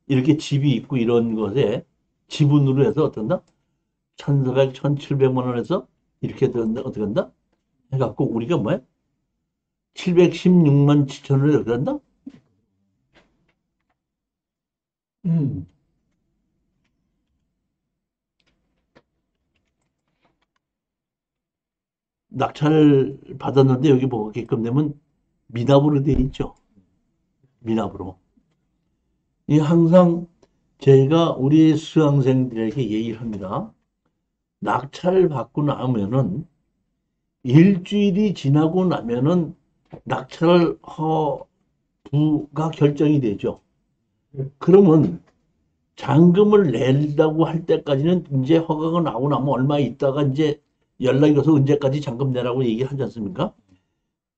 이렇게 집이 있고 이런 것에 지분으로 해서 어떤다? 1,400, 1,700만 원에서 이렇게 된다. 어떻게 한다? 해갖고 우리가 뭐야? 716만 7천 원에 어떻게 한다? 낙찰을 받았는데 여기 보게끔 되면 미납으로 되어 있죠. 미납으로. 이 항상 제가 우리 수강생들에게 얘기를 합니다. 낙찰을 받고 나면은 일주일이 지나고 나면은 낙찰을 부가 결정이 되죠. 그러면 잔금을 낸다고 할 때까지는 이제 허가가 나오고 나면 얼마 있다가 이제 연락이 와서 언제까지 잔금 내라고 얘기하지 않습니까?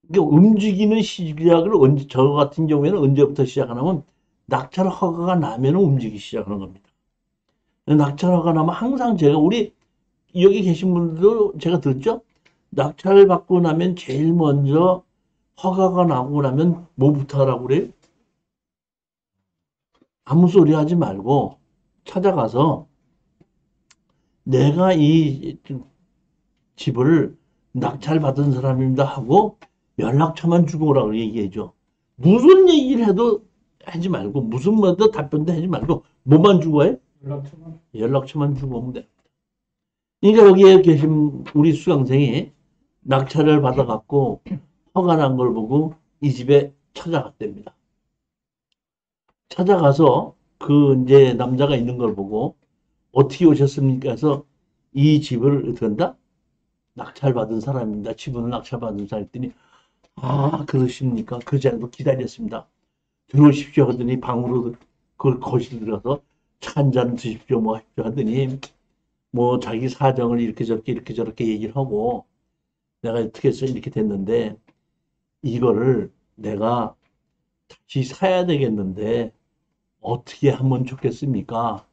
그러니까 움직이는 시작을 저 같은 경우에는 언제부터 시작하냐면 낙찰 허가가 나면 움직이기 시작하는 겁니다. 낙찰 허가가 나면 항상 제가 우리 여기 계신 분들도 제가 듣죠? 낙찰을 받고 나면 제일 먼저 허가가 나고 나면 뭐부터 하라고 그래요? 아무 소리 하지 말고 찾아가서 내가 이 집을 낙찰받은 사람입니다 하고 연락처만 주고 오라고 얘기해줘. 무슨 얘기를 해도 하지 말고 무슨 뭐도 답변도 하지 말고 뭐만 주고 해? 연락처만 주고 오면 돼. 그러니까 여기에 계신 우리 수강생이 낙찰을 받아갖고 허가 난 걸 보고 이 집에 찾아갔답니다. 찾아가서 그 이제 남자가 있는 걸 보고 어떻게 오셨습니까? 해서 이 집을 어떻게 한다? 낙찰받은 사람입니다. 지분을 낙찰받은 사람 했더니 아, 그러십니까? 그 자리도 기다렸습니다. 들어오십시오 하더니 방으로 그 거실 들어가서 차 한 잔 드십시오 뭐 하십시오 하더니 뭐 자기 사정을 이렇게 저렇게 얘기를 하고 내가 어떻게 해서 이렇게 됐는데 이거를 내가 다시 사야 되겠는데 어떻게 하면 좋겠습니까?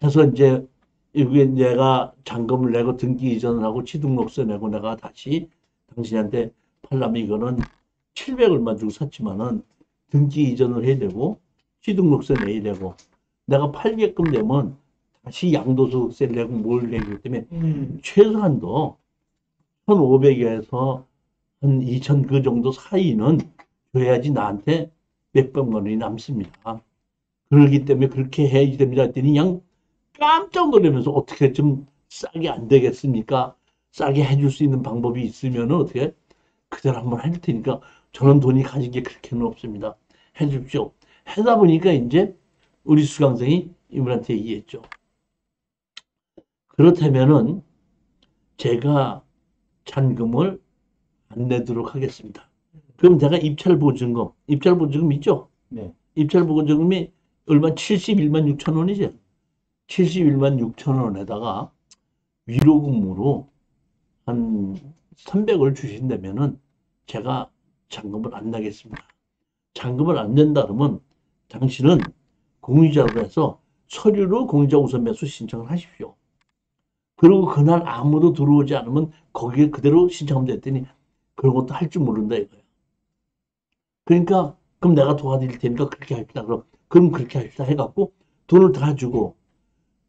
해서 이제 이게 내가 잔금을 내고 등기 이전을 하고 취등록세 내고 내가 다시 당신한테 팔려면 이거는 700얼마 주고 샀지만은 등기 이전을 해야 되고 취등록세 내야 되고 내가 팔게끔 되면 다시 양도소득세 내고 뭘 내기 때문에 최소한도 1,500에서 한 2,000 그 정도 사이는 줘야지 나한테 몇백만 원이 남습니다. 그러기 때문에 그렇게 해야지 됩니다. 했더니 그냥 깜짝 놀라면서 어떻게 좀 싸게 안 되겠습니까? 싸게 해줄 수 있는 방법이 있으면 어떻게 그대로 한번 해줄 테니까 저는 돈이 가진 게 그렇게는 없습니다. 해줍시오. 하다 보니까 이제 우리 수강생이 이분한테 얘기했죠. 그렇다면은 제가 잔금을 안 내도록 하겠습니다. 그럼 제가 입찰보증금 있죠? 네. 입찰보증금이 얼마 71만 6천 원이죠. 71만 6천 원에다가 위로금으로 한 300을 주신다면은 제가 잔금을 안 내겠습니다. 잔금을 안 낸다 그러면 당신은 공유자로 해서 서류로 공유자 우선 매수 신청을 하십시오. 그리고 그날 아무도 들어오지 않으면 거기에 그대로 신청하면 됐더니 그런 것도 할 줄 모른다 이거예요. 그러니까 그럼 내가 도와드릴 테니까 그렇게 합시다. 그럼 그렇게 합시다 해갖고 돈을 다 주고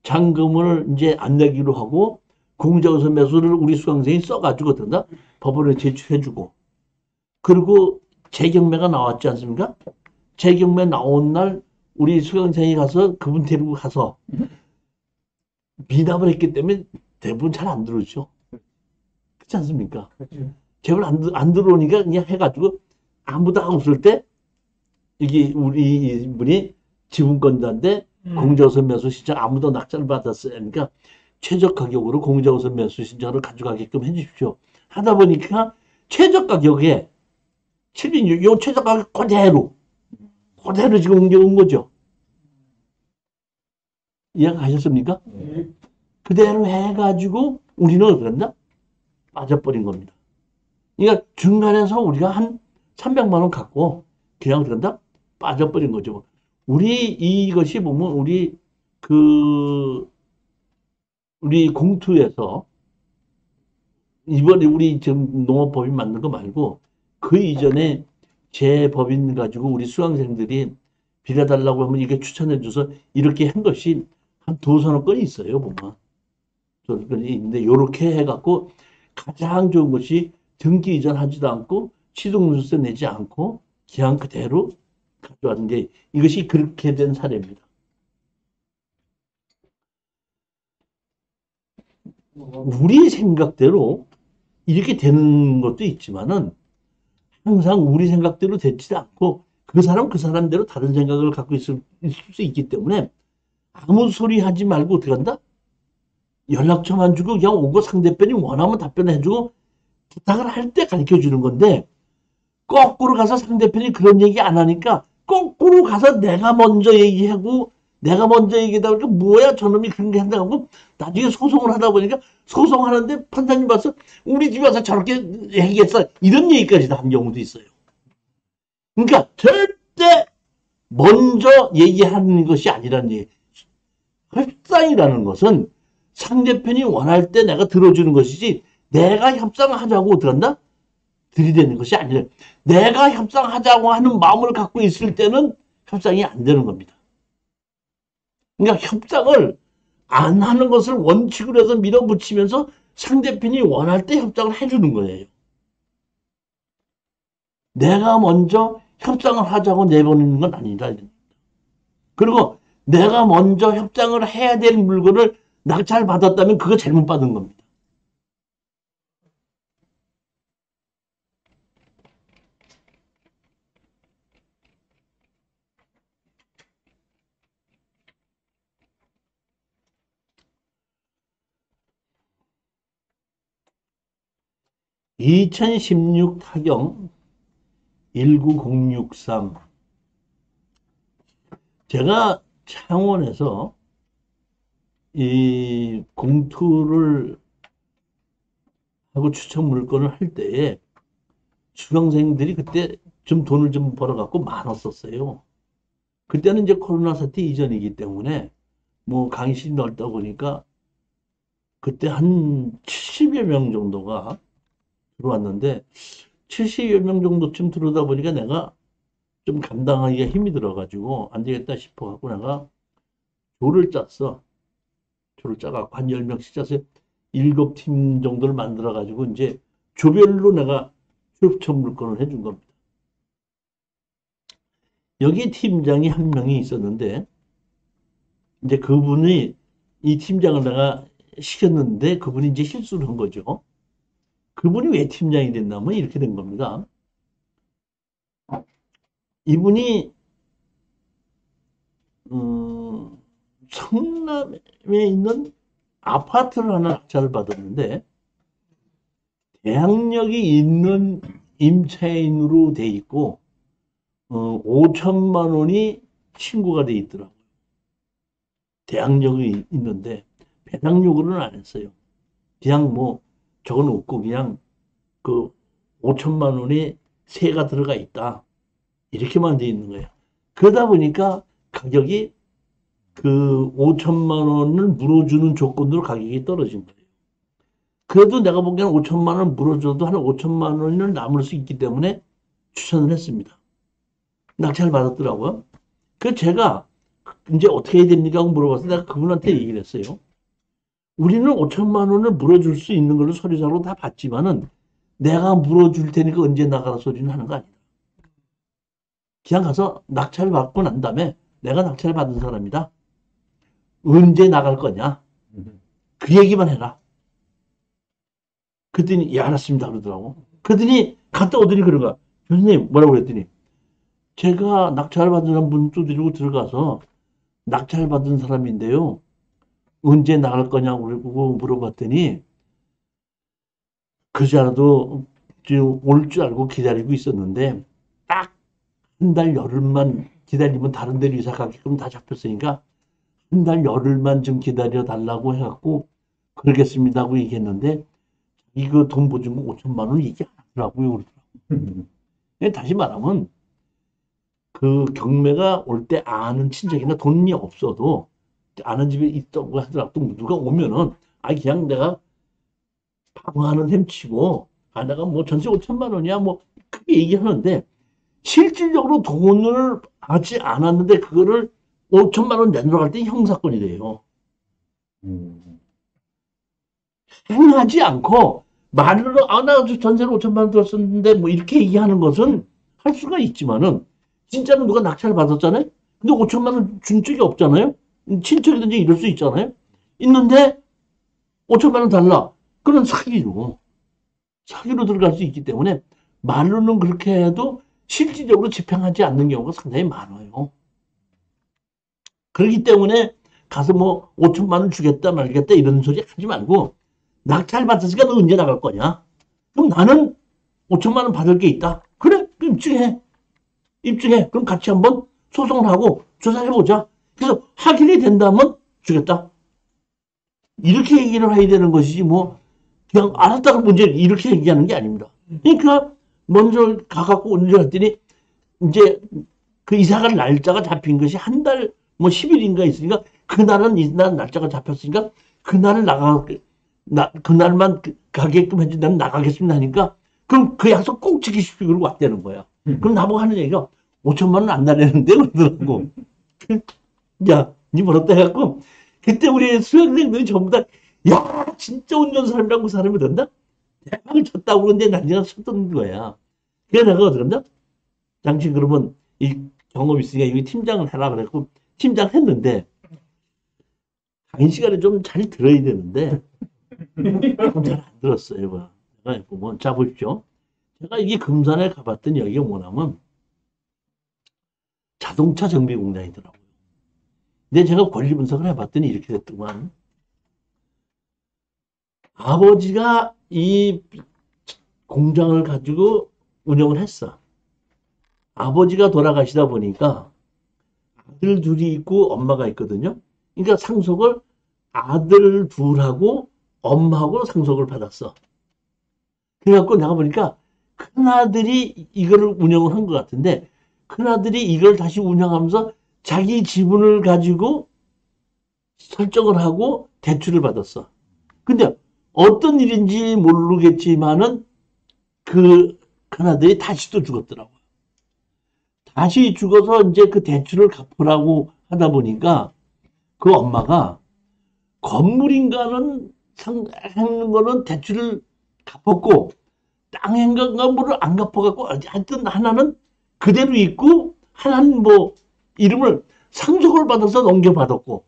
잔금을 이제 안 내기로 하고 공자우선 매수를 우리 수강생이 써가지고 된다 법원에 제출해주고 그리고 재경매가 나왔지 않습니까? 재경매 나온 날 우리 수강생이 가서 그분 데리고 가서 미납을 했기 때문에 대부분 잘 안 들어오죠. 그렇지 않습니까? 그렇죠. 제발 안 들어오니까 그냥 해가지고 아무도 없을 때 이게 우리 분이 지분권자인데 공자우선 매수 신청 아무도 낙찰을 받았어요. 그러니까 최저 가격으로 공자우선 매수 신청을 가져가게끔 해주십시오. 하다 보니까 최저 가격에 7인유 요 최저 가격 그대로 지금 옮겨온 거죠. 이해가셨습니까? 네. 그대로 해가지고 우리는 어떻게 한다? 빠져버린 겁니다. 그러니까 중간에서 우리가 한 300만 원 갖고 그냥 그런다 빠져버린 거죠. 우리 이것이 보면 우리 공투에서 이번에 우리 지금 농업법인 만든 거 말고 그 이전에 제 법인 가지고 우리 수강생들이 빌려달라고 하면 이게 추천해줘서 이렇게 한 것이 한 두서너 건이 있어요 보면. 건이 있는데 이렇게 해갖고 가장 좋은 것이 등기 이전하지도 않고 취득세 내지 않고 그냥 그대로 가져왔는데 이것이 그렇게 된 사례입니다. 우리 생각대로 이렇게 되는 것도 있지만은 항상 우리 생각대로 되지 않고 그 사람 그 사람대로 다른 생각을 갖고 있을 수 있기 때문에 아무 소리 하지 말고 어떻게 한다? 연락처만 주고 그냥 오고 상대편이 원하면 답변해주고 부탁을 할 때 가르쳐 주는 건데 거꾸로 가서 상대편이 그런 얘기 안 하니까 거꾸로 가서 내가 먼저 얘기하고 내가 먼저 얘기하다 보니까 뭐야 저놈이 그런 게 한다고 나중에 소송을 하다 보니까 소송하는데 판사님 봐서 우리 집에 와서 저렇게 얘기했어 이런 얘기까지 다 한 경우도 있어요. 그러니까 절대 먼저 얘기하는 것이 아니라는 얘기. 협상이라는 것은 상대편이 원할 때 내가 들어주는 것이지 내가 협상하자고 들었나? 들이대는 것이 아니라 내가 협상하자고 하는 마음을 갖고 있을 때는 협상이 안 되는 겁니다. 그러니까 협상을 안 하는 것을 원칙으로 해서 밀어붙이면서 상대편이 원할 때 협상을 해주는 거예요. 내가 먼저 협상을 하자고 내보내는 건 아니다. 그리고 내가 먼저 협상을 해야 될 물건을 낙찰 받았다면 그거 잘못 받은 겁니다. 2016 타경 19063. 제가 창원에서 이 공투를 하고 추천 물건을 할 때에 수강생들이 그때 좀 돈을 좀 벌어갖고 많았었어요. 그때는 이제 코로나 사태 이전이기 때문에 뭐 강의실이 넓다 보니까 그때 한 70여 명 정도가 들어왔는데 70여 명 정도쯤 들어오다 보니까 내가 좀 감당하기가 힘이 들어가지고 안 되겠다 싶어갖고 내가 조를 짰어. 조를 짜갖고 한 10명씩 짜서 7팀 정도를 만들어가지고 이제 조별로 내가 추천 물건을 해준 겁니다. 여기 팀장이 한 명이 있었는데 이제 그분이 이 팀장을 내가 시켰는데 그분이 이제 실수를 한 거죠. 그분이 왜 팀장이 됐냐면 이렇게 된 겁니다. 이분이 성남에 있는 아파트를 하나 낙찰을 받았는데 대항력이 있는 임차인으로 돼 있고 5천만 원이 신고가 돼 있더라고요. 대항력이 있는데 배당료는 안 했어요. 그냥 뭐 적어놓고 그냥 그 5천만 원이 세가 들어가 있다. 이렇게만 돼 있는 거예요. 그러다 보니까 가격이 그 5천만 원을 물어주는 조건으로 가격이 떨어진 거예요. 그래도 내가 보기에는 5천만 원 물어줘도 한 5천만 원을 남을 수 있기 때문에 추천을 했습니다. 낙찰을 받았더라고요. 그래서 제가 이제 어떻게 해야 됩니까? 하고 물어봐서 내가 그분한테 얘기를 했어요. 우리는 5천만 원을 물어줄 수 있는 걸로 서류상으로 다 받지만은 내가 물어줄 테니까 언제 나가라 소리는 하는 거 아니다. 그냥 가서 낙찰 받고 난 다음에 내가 낙찰 받은 사람이다. 언제 나갈 거냐? 그 얘기만 해라. 그랬더니 예 알았습니다 그러더라고. 그랬더니 갔다 오더니 그런 거야. 교수님 뭐라고 그랬더니 제가 낙찰 받은 분 두드리고 들어가서 낙찰 받은 사람인데요. 언제 나갈 거냐고 물어봤더니 그지 않아도 올 줄 알고 기다리고 있었는데 딱 한 달 열흘만 기다리면 다른 데로 이사 가게끔 다 잡혔으니까 한 달 열흘만 좀 기다려 달라고 해갖고 그러겠습니다 하고 얘기했는데 이거 돈 보증금 5천만 원 얘기 안 하더라고요. 다시 말하면 그 경매가 올 때 아는 친척이나 돈이 없어도 아는 집에 있다고 하더라도 누가 오면은 그냥 내가 방어하는 셈 치고 내가 뭐 전세 5천만 원이야 뭐 크게 얘기하는데 실질적으로 돈을 하지 않았는데 그거를 5천만 원 내놓으러 갈 때 형사건이 돼요. 행하지 않고 말로 나 전세를 5천만 원 들었었는데 뭐 이렇게 얘기하는 것은 할 수가 있지만은 진짜로 누가 낙찰을 받았잖아요. 근데 5천만 원 준 적이 없잖아요. 친척이든지 이럴 수 있잖아요. 있는데 5천만 원 달라. 그런 사기로 들어갈 수 있기 때문에 말로는 그렇게 해도 실질적으로 집행하지 않는 경우가 상당히 많아요. 그렇기 때문에 가서 뭐 5천만 원 주겠다 말겠다 이런 소리 하지 말고 낙찰 받았으니까 너 언제 나갈 거냐? 그럼 나는 5천만 원 받을 게 있다. 그래? 입증해. 그럼 같이 한번 소송을 하고 조사해보자. 그래서 확인이 된다면 주겠다. 이렇게 얘기를 해야 되는 것이지 뭐 그냥 알았다고 문제 이렇게 얘기하는 게 아닙니다. 그러니까 먼저 가갖고 언제 했더니 이제 그 이사갈 날짜가 잡힌 것이 한 달 뭐 10일인가 있으니까 그날은 이날 날짜가 잡혔으니까 그날을 그날만 가게끔 해준다면 나가겠습니다 하니까 그럼 그 약속 꼭 지키십시오 그러고 왔다는 거야. 그럼 나보고 하는 얘기가 5천만 원 안 나내는데 그러더라고. 야, 니 벌었다 해갖고 그때 우리 수험생들이 전부 다 야, 진짜 운전사람이라고 그 사람이 그런다? 대박을 쳤다고 그러는데 난리가 쳤던 거야. 그래서 내가 그런다? 당신 그러면 이 경험 있으니까 여기 팀장을 해라 그랬고 팀장 했는데 강의 시간에 좀 잘 들어야 되는데 좀 잘 안 들었어요. 내가 보면 자 보십시오. 제가 이게 금산에 가봤더니 여기가 뭐냐면 자동차 정비 공장이더라고요. 근데 제가 권리 분석을 해봤더니 이렇게 됐더만 아버지가 이 공장을 가지고 운영을 했어. 아버지가 돌아가시다 보니까 아들 둘이 있고 엄마가 있거든요. 그러니까 상속을 아들 둘하고 엄마하고 상속을 받았어. 그래갖고 내가 보니까 큰아들이 이거를 운영을 한 것 같은데 큰아들이 이걸 다시 운영하면서 자기 지분을 가지고 설정을 하고 대출을 받았어. 근데 어떤 일인지 모르겠지만은 그 큰아들이 다시 또 죽었더라고. 다시 죽어서 이제 그 대출을 갚으라고 하다 보니까 그 엄마가 건물인가는 하는 거는 대출을 갚았고 땅 행간가 뭐를 안 갚아갖고 하여튼 하나는 그대로 있고 하나는 뭐 이름을 상속을 받아서 넘겨받았고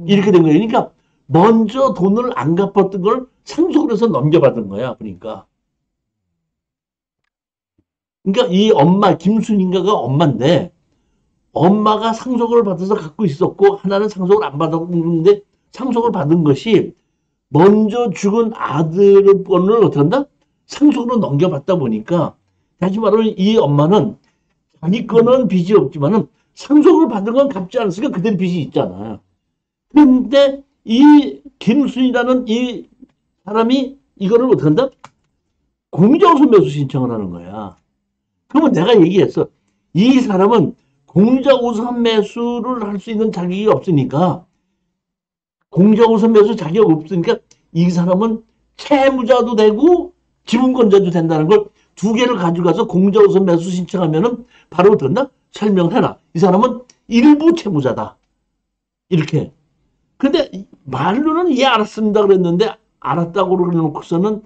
이렇게 된 거예요. 그러니까 먼저 돈을 안 갚았던 걸 상속을 해서 넘겨받은 거야. 그러니까 이 엄마 김순인가가 엄마인데 엄마가 상속을 받아서 갖고 있었고 하나는 상속을 안 받았는데 상속을 받은 것이 먼저 죽은 아들의 번을 어떻게 한다? 상속으로 넘겨받다 보니까 다시 말하면 이 엄마는 자기 거는 빚이 없지만은 상속을 받은 건 갚지 않았으니까 그대로 빚이 있잖아요. 그런데 이 김순이라는 이 사람이 이거를 어떻게 한다? 공정서 매수 신청을 하는 거야. 그러면 내가 얘기했어. 이 사람은 공자우선 매수를 할 수 있는 자격이 없으니까 공자우선 매수 자격 없으니까 이 사람은 채무자도 되고 지분권자도 된다는 걸 두 개를 가져가서 공자우선 매수 신청하면은 바로 된다? 설명해라. 이 사람은 일부 채무자다. 이렇게. 근데 말로는 예 알았습니다 그랬는데 알았다고 그러놓고서는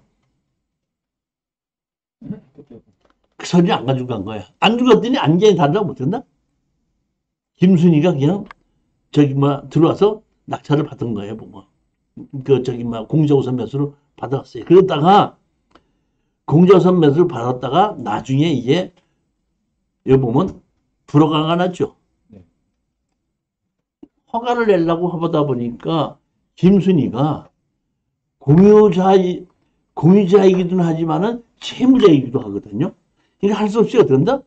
그 소리 안 가지고 간 거야. 안 죽었더니 안경이 달라고 못한다? 김순이가 그냥 들어와서 낙찰을 받은 거예요, 보면. 공자우선 매수를 받았어요. 그러다가 공자우선 매수를 받았다가 나중에 이제 여기 보면 불허가가 났죠. 네. 허가를 내려고 하다 보니까 김순이가 공유자이기도 하지만은 채무자이기도 하거든요. 그러니까 할 수 없이 어떻게 된다?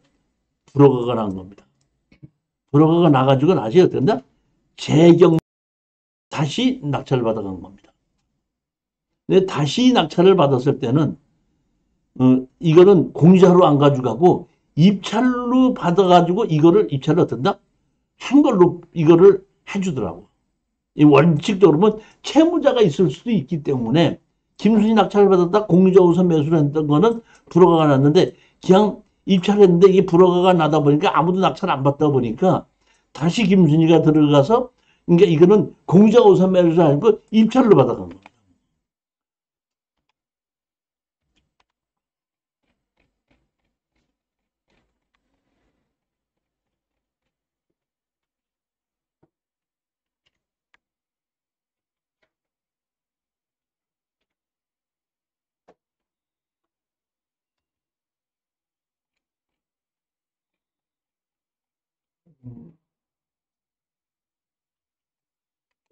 불허가가 난 겁니다. 불허가가 나가지고 다시 어떻게 된다? 다시 낙찰을 받아간 겁니다. 근데 다시 낙찰을 받았을 때는 이거는 공짜로 안 가져가고 입찰로 받아가지고 이거를 입찰을 어떤다? 한 걸로 이거를 해주더라고. 이 원칙적으로 보면 채무자가 있을 수도 있기 때문에 김순이 낙찰을 받았다 공유자우선 매수를 했던 거는 불허가가 났는데 그냥 입찰을 했는데 이게 불허가가 나다 보니까 아무도 낙찰 안 받다 보니까 다시 김순이가 들어가서 그러니까 이거는 공유자우선 매수를 아니고 입찰로 받아간 거예요.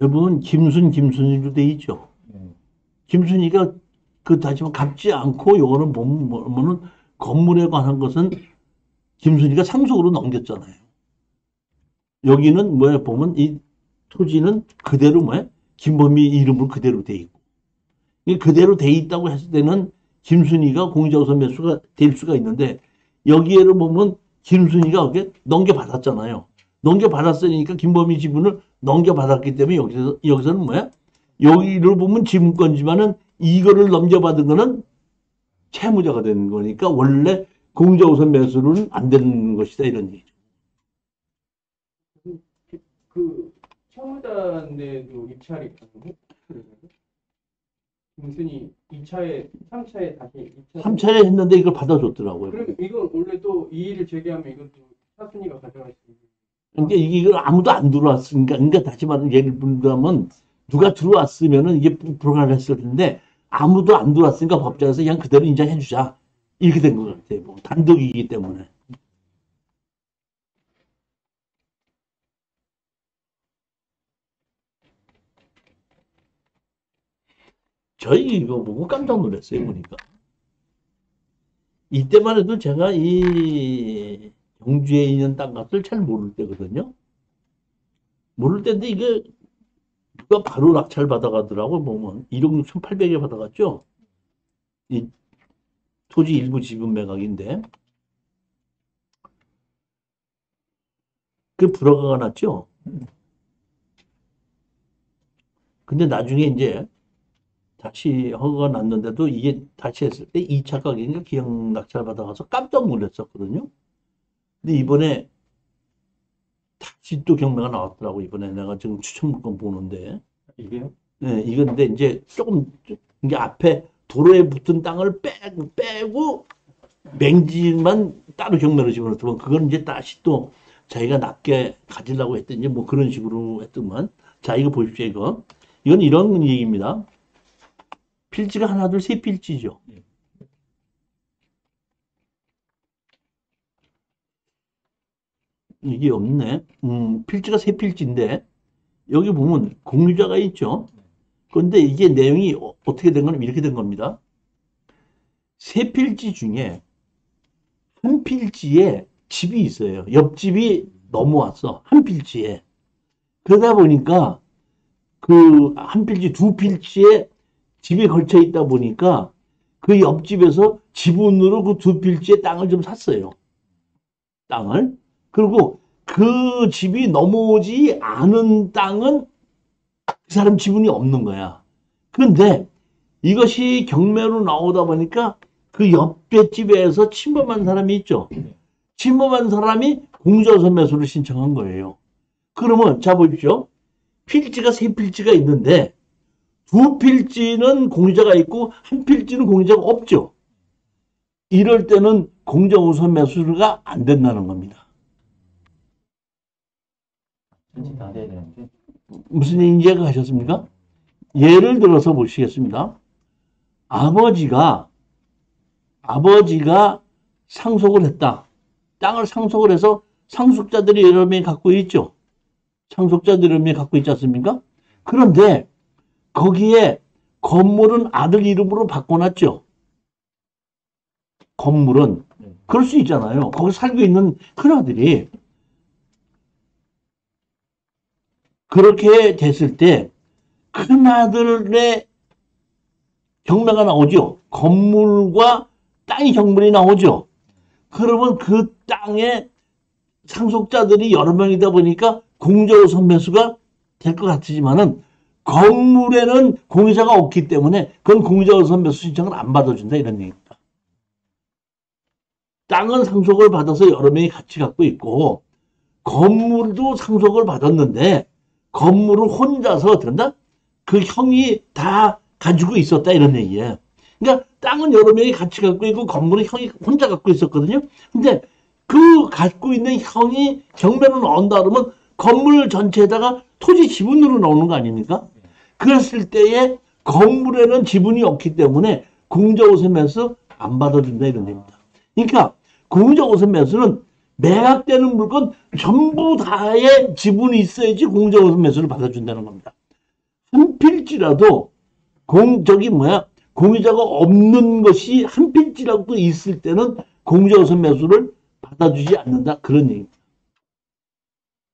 여러분 김순이로 돼 있죠. 김순이가 다시 말 갚지 않고 요거는 뭐는 건물에 관한 것은 김순이가 상속으로 넘겼잖아요. 여기는 뭐야 보면 이 토지는 그대로 뭐야 김범희 이름으로 그대로 돼 있고 그대로 돼 있다고 했을 때는 김순이가 공유자우선 매수가 될 수가 있는데 여기에를 보면 김순이가 이렇게 넘겨받았잖아요. 넘겨받았으니까 김범희 지분을 넘겨받았기 때문에 여기서는 뭐야? 여기를 보면 지분권지만은 이거를 넘겨받은 거는 채무자가 되는 거니까 원래 공유자우선 매수는 안 되는 것이다 이런 얘기죠. 그 채무자인데도 입찰이 있거든요. 김순이 2차에 3차에 다시 3차례 했는데 이걸 받아줬더라고요. 그럼 이건 원래 또 이의를 제기하면 이것도 사순이가 가져갈 수 있는. 그러니까 이걸 아무도 안 들어왔으니까, 그러니까 다시 말하면 예를 들면 누가 들어왔으면은 이게 불가능을 했을 텐데 아무도 안 들어왔으니까 법정에서 그냥 그대로 인정해주자 이렇게 된 것 같아요. 뭐 단독이기 때문에. 저희 이거 보고 깜짝 놀랐어요 보니까. 이때만 해도 제가 이 경주에 있는 땅값을 잘 모를 때거든요. 모를 때인데 이게 누가 바로 낙찰 받아가더라고. 보면 1억 6,800에 받아갔죠. 이 토지 일부 지분 매각인데 그 불허가가 났죠. 근데 나중에 이제 다시 허가가 났는데도 이게 다시 했을 때 2차 가격인가 기억 낙찰 받아가서 깜짝 놀랐었거든요. 근데 이번에 다시 또 경매가 나왔더라고. 이번에 내가 지금 추천 물건 보는데 이게요? 네, 이건데 이제 조금 이게 앞에 도로에 붙은 땅을 빼고 맹지만 따로 경매로 집어넣더만 그건 이제 다시 또 자기가 낮게 가지려고 했더니 뭐 그런 식으로 했더만. 자, 이거 보십시오. 이건 이런 얘기입니다. 필지가 하나, 둘, 세 필지죠. 이게 없네. 필지가 세 필지인데 여기 보면 공유자가 있죠. 그런데 이게 내용이 어떻게 된 거냐면 이렇게 된 겁니다. 세 필지 중에 한 필지에 집이 있어요. 옆집이 넘어왔어. 한 필지에. 그러다 보니까 그 한 필지, 두 필지에 집이 걸쳐 있다 보니까 그 옆집에서 지분으로 그 두 필지의 땅을 좀 샀어요. 땅을. 그리고 그 집이 넘어오지 않은 땅은 그 사람 지분이 없는 거야. 그런데 이것이 경매로 나오다 보니까 그 옆에 집에서 침범한 사람이 있죠. 침범한 사람이 공정선 매수를 신청한 거예요. 그러면 자 보십시오. 필지가 세 필지가 있는데 두 필지는 공유자가 있고 한 필지는 공유자가 없죠. 이럴 때는 공정우선 매수가 안 된다는 겁니다. 전체 다 돼야 되는데. 무슨 얘기인지 이해가셨습니까? 예를 들어서 보시겠습니다. 아버지가 상속을 했다. 땅을 상속을 해서 상속자들이 여러 명이 갖고 있죠. 상속자들이 여러 명이 갖고 있지 않습니까? 그런데 거기에 건물은 아들 이름으로 바꿔놨죠. 건물은 그럴 수 있잖아요. 거기 살고 있는 큰아들이. 그렇게 됐을 때 큰아들의 경매가 나오죠. 건물과 땅의 경물이 나오죠. 그러면 그 땅에 상속자들이 여러 명이다 보니까 공정우선 매수가 될 것 같지만은 건물에는 공유자가 없기 때문에 그건 공정우선 매수 신청을 안 받아준다 이런 얘기입니다. 땅은 상속을 받아서 여러 명이 같이 갖고 있고 건물도 상속을 받았는데 건물을 혼자서 된다? 그 형이 다 가지고 있었다 이런 얘기예요. 그러니까 땅은 여러 명이 같이 갖고 있고 건물은 형이 혼자 갖고 있었거든요. 근데 그 갖고 있는 형이 경매로 나온다 그러면 건물 전체에다가 토지 지분으로 나오는 거 아닙니까? 그랬을 때에 건물에는 지분이 없기 때문에 공정우선 매수 안 받아준다 이런 얘기입니다. 그러니까 공정우선 매수는 매각되는 물건 전부 다의 지분이 있어야지 공정우선 매수를 받아준다는 겁니다. 한 필지라도 공유자가 없는 것이 한 필지라도 있을 때는 공정우선 매수를 받아주지 않는다 그런 얘기입니다.